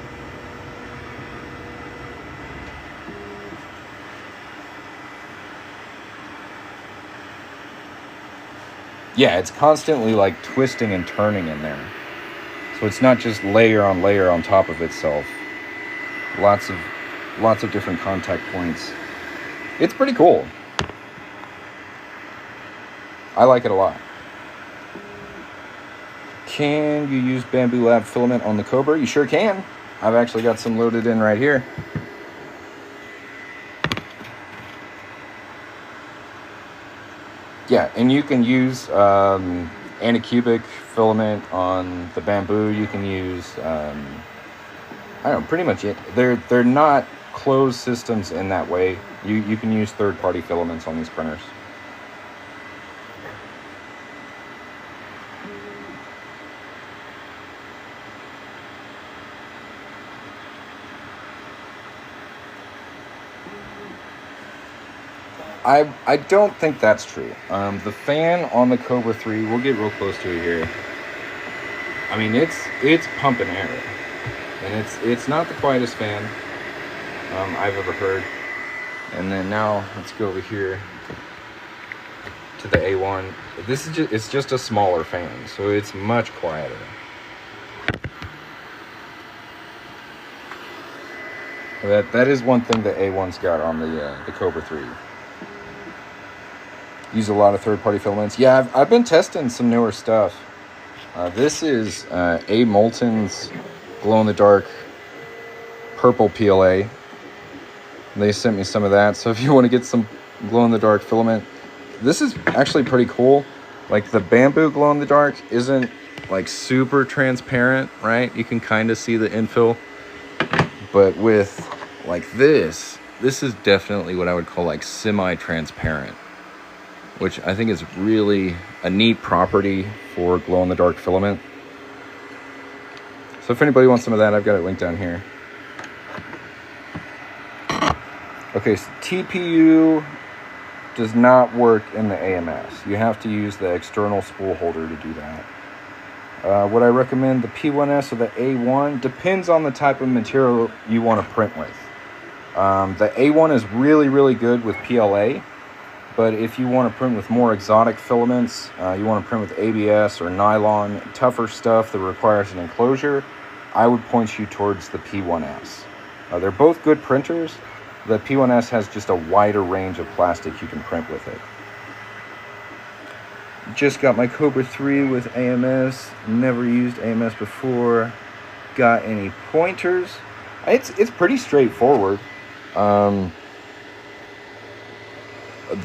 Yeah, it's constantly like twisting and turning in there. So it's not just layer on layer on top of itself. Lots of different contact points. It's pretty cool. I like it a lot. Can you use Bamboo Lab filament on the Kobra? You sure can. I've actually got some loaded in right here. Yeah, and you can use Anycubic filament on the Bamboo. You can use, I don't know, pretty much it. They're not closed systems in that way. You can use third-party filaments on these printers. I don't think that's true. The fan on the Kobra 3, we'll get real close to it here. I mean, it's pumping air, and it's not the quietest fan I've ever heard. And then now let's go over here to the A1. It's just a smaller fan, so it's much quieter. That is one thing that A1's got on the Kobra 3. Use a lot of third-party filaments. Yeah, I've been testing some newer stuff. This is A. Molten's glow-in-the-dark purple PLA. They sent me some of that, so if you want to get some glow-in-the-dark filament, this is actually pretty cool. Like, the bamboo glow-in-the-dark isn't like super transparent, right? You can kind of see the infill. But with like this is definitely what I would call like semi-transparent, which I think is really a neat property for glow-in-the-dark filament. So if anybody wants some of that, I've got it linked down here. Okay, so TPU does not work in the AMS. You have to use the external spool holder to do that. Would I recommend the P1S or the A1? Depends on the type of material you want to print with. The A1 is really, really good with PLA, but if you want to print with more exotic filaments, you want to print with ABS or nylon, tougher stuff that requires an enclosure, I would point you towards the P1S. They're both good printers. The P1S has just a wider range of plastic you can print with it. Just got my Kobra 3 with AMS. Never used AMS before. Got any pointers? It's pretty straightforward.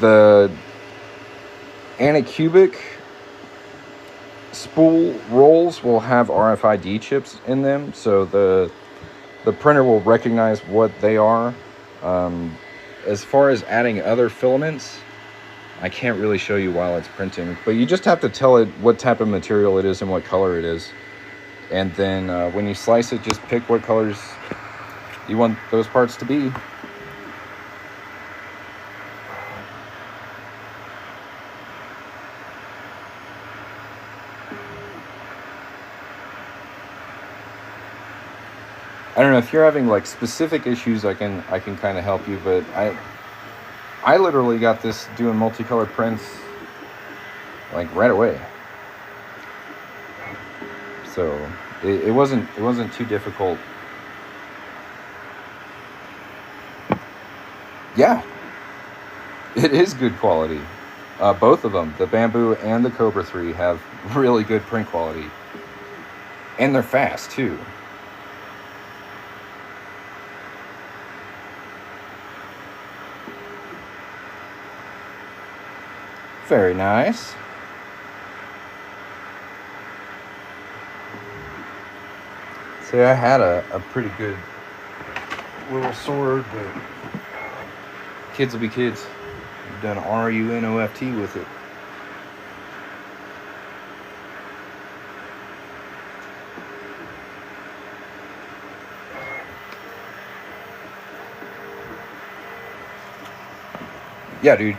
The Anycubic spool rolls will have RFID chips in them, so the printer will recognize what they are. As far as adding other filaments, I can't really show you while it's printing, but you just have to tell it what type of material it is and what color it is. And then when you slice it, just pick what colors you want those parts to be. I don't know if you're having like specific issues, I can kind of help you, but I literally got this doing multicolored prints like right away. So it wasn't too difficult. Yeah, it is good quality. Both of them, the Bamboo and the Kobra 3, have really good print quality, and they're fast too. Very nice. See, I had a pretty good little sword, but kids will be kids. I've done RUNOFT with it. Yeah, dude,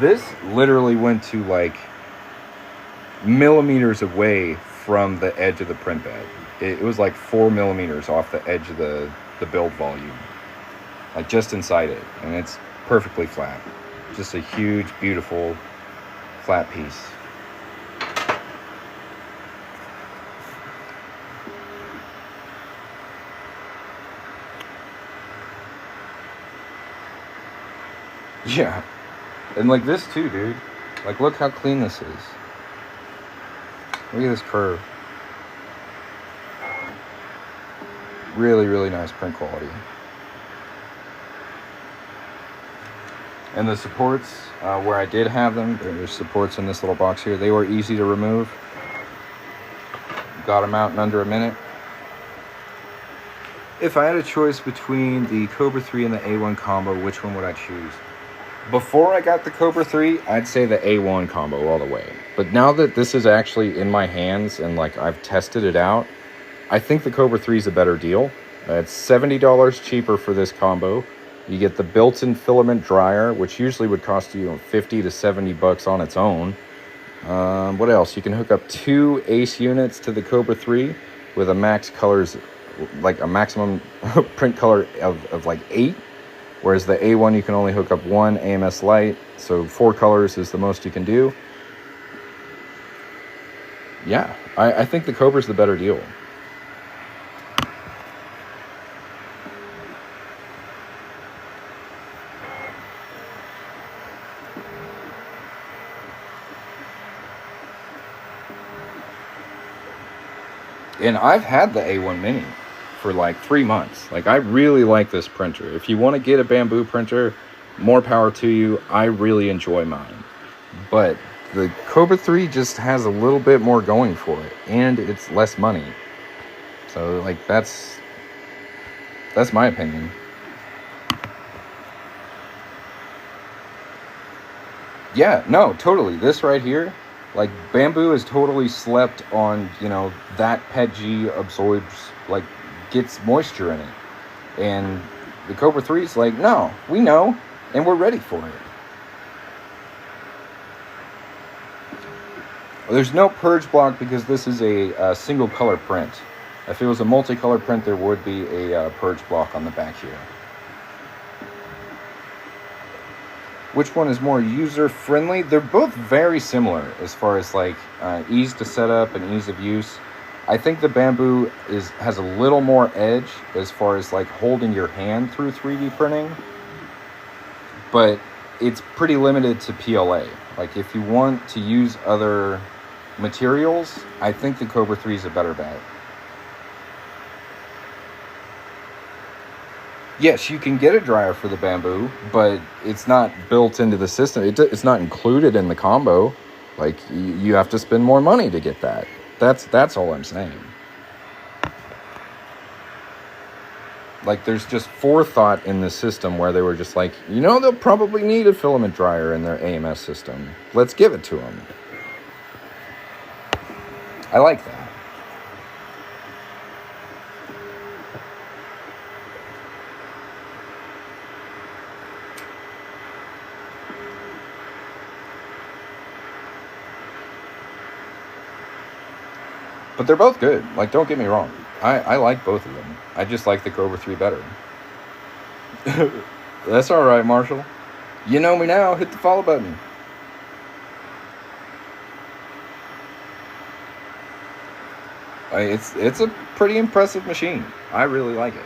this literally went to like millimeters away from the edge of the print bed. It was like 4 millimeters off the edge of the build volume, like just inside it, and it's perfectly flat. Just a huge, beautiful, flat piece. Yeah. And like this too, dude. Like, look how clean this is. Look at this curve. Really, really nice print quality. And the supports, where I did have them, there's supports in this little box here. They were easy to remove. Got them out in under a minute. If I had a choice between the Kobra 3 and the A1 combo, which one would I choose? Before I got the Kobra 3, I'd say the A1 combo all the way. But now that this is actually in my hands and like I've tested it out, I think the Kobra 3 is a better deal. It's $70 cheaper for this combo. You get the built-in filament dryer, which usually would cost you 50 to 70 bucks on its own. What else? You can hook up 2 ACE units to the Kobra 3 with a max colors, like a maximum print color of like 8. Whereas the A1, you can only hook up 1 AMS lite. So 4 colors is the most you can do. Yeah, I think the Kobra's the better deal. And I've had the A1 Mini for like 3 months. Like, I really like this printer. If you want to get a bamboo printer, more power to you. I really enjoy mine. But the Kobra 3 just has a little bit more going for it, and it's less money. So, like, that's my opinion. Yeah, no, totally. This right here, like, bamboo is totally slept on, you know, that PETG absorbs, like, gets moisture in it. And the Kobra 3 is like, no, we know, and we're ready for it. There's no purge block because this is a single color print. If it was a multicolor print, there would be a purge block on the back here. Which one is more user-friendly? They're both very similar as far as like ease to set up and ease of use. I think the bamboo has a little more edge as far as like holding your hand through 3D printing, but it's pretty limited to PLA. Like, if you want to use other materials, I think the Kobra 3 is a better bet. Yes, you can get a dryer for the bamboo, but it's not built into the system. It's not included in the combo. Like, you have to spend more money to get that. That's all I'm saying. Like, there's just forethought in the system where they were just like, you know, they'll probably need a filament dryer in their AMS system. Let's give it to them. I like that. But they're both good. Like, don't get me wrong. I like both of them. I just like the Kobra 3 better. That's all right, Marshall. You know me now. Hit the follow button. It's a pretty impressive machine. I really like it.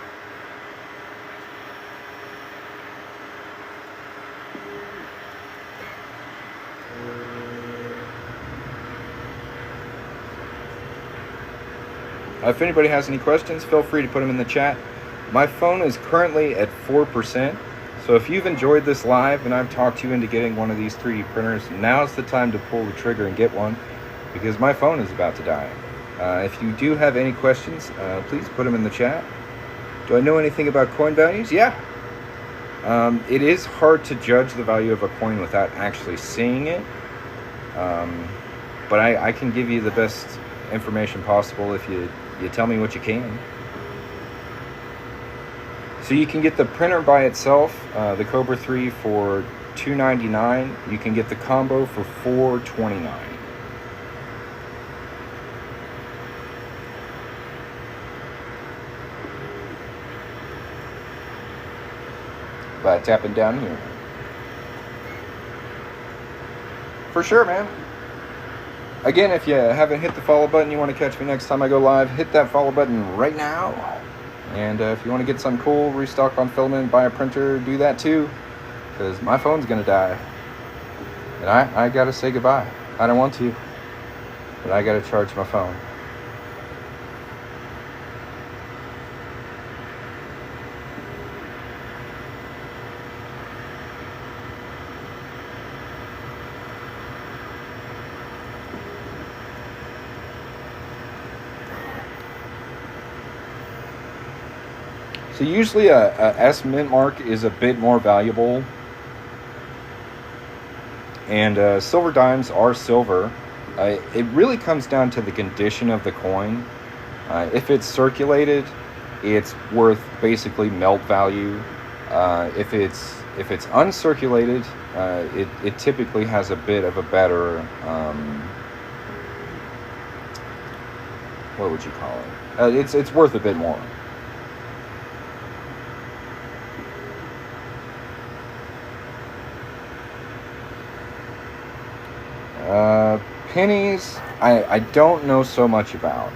If anybody has any questions, feel free to put them in the chat. My phone is currently at 4%, so if you've enjoyed this live and I've talked you into getting one of these 3D printers, now's the time to pull the trigger and get one, because my phone is about to die. If you do have any questions, please put them in the chat. Do I know anything about coin values? Yeah. It is hard to judge the value of a coin without actually seeing it, but I can give you the best information possible if you tell me what you can. So you can get the printer by itself, the Kobra 3 for $299. You can get the combo for $429. By tapping down here. For sure, man. Again, if you haven't hit the follow button, you want to catch me next time I go live, hit that follow button right now. And if you want to get something cool, restock on filament, buy a printer, do that too. Because my phone's going to die. And I got to say goodbye. I don't want to. But I got to charge my phone. So usually a S mint mark is a bit more valuable, and silver dimes are silver. It really comes down to the condition of the coin. If it's circulated, it's worth basically melt value. If it's uncirculated, it typically has a bit of a better, what would you call it? It's worth a bit more. Pennies, I don't know so much about.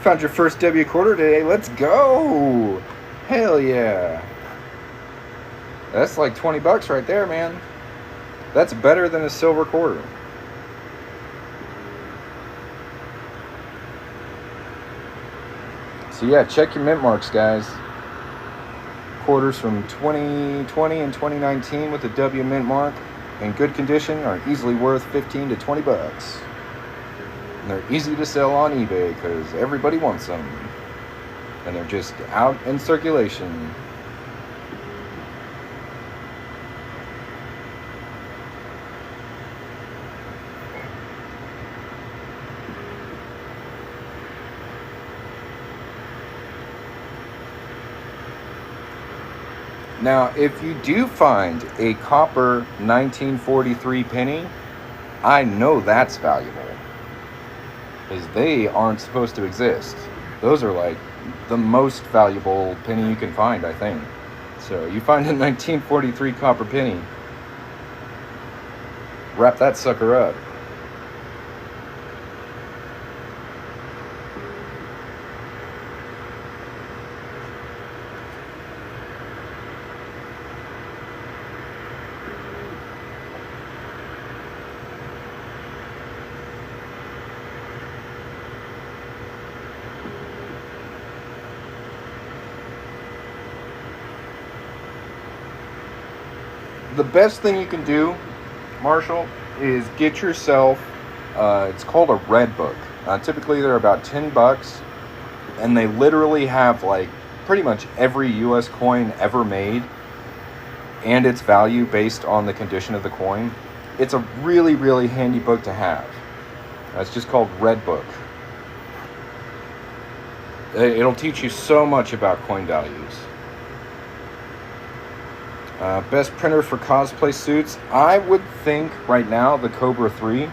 Found your first W quarter today. Let's go! Hell yeah! That's like $20 right there, man. That's better than a silver quarter. So yeah, check your mint marks, guys. Quarters from 2020 and 2019 with a W mint mark in good condition are easily worth $15 to $20. And they're easy to sell on eBay because everybody wants them. And they're just out in circulation. Now, if you do find a copper 1943 penny, I know that's valuable. Because they aren't supposed to exist. Those are like the most valuable penny you can find, I think. So you find a 1943 copper penny, wrap that sucker up. The best thing you can do, Marshall, is get yourself, it's called a red book. Typically they're about $10, and they literally have like pretty much every US coin ever made and its value based on the condition of the coin. It's a really, really handy book to have. It's just called Red Book. It'll teach you so much about coin values. Best printer for cosplay suits, I would think right now the Kobra 3,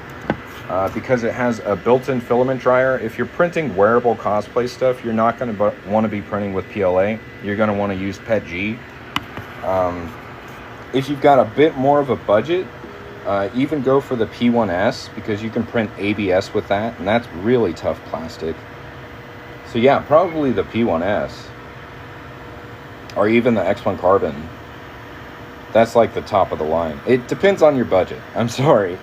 because it has a built-in filament dryer. If you're printing wearable cosplay stuff, you're not going to want to be printing with PLA. You're going to want to use PETG. If you've got a bit more of a budget, even go for the P1S, because you can print ABS with that, and that's really tough plastic. So yeah, probably the P1S, or even the X1 Carbon. That's like the top of the line. It depends on your budget. I'm sorry.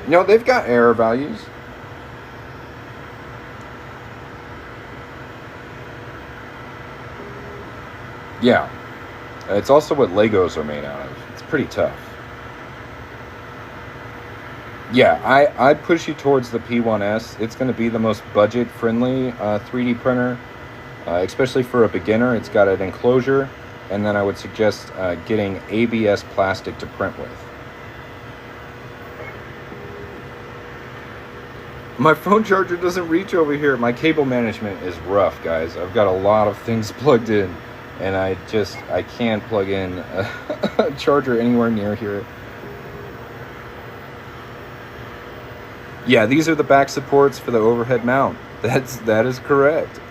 No, they've got error values. Yeah. It's also what Legos are made out of. It's pretty tough. Yeah, I'd push you towards the P1S. It's going to be the most budget-friendly 3D printer, especially for a beginner. It's got an enclosure, and then I would suggest getting ABS plastic to print with. My phone charger doesn't reach over here. My cable management is rough, guys. I've got a lot of things plugged in, and I can't plug in a charger anywhere near here. Yeah, these are the back supports for the overhead mount. That is correct.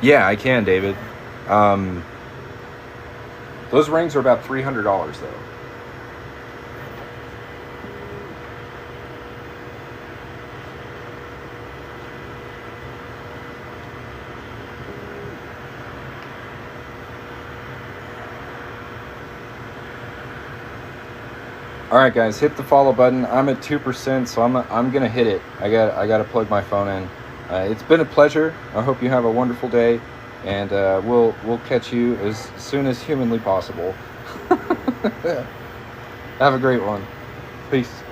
Yeah, I can, David. Those rings are about $300 though. All right, guys, hit the follow button. I'm at 2%, so I'm gonna hit it. I gotta plug my phone in. It's been a pleasure. I hope you have a wonderful day, and we'll catch you as soon as humanly possible. Have a great one. Peace.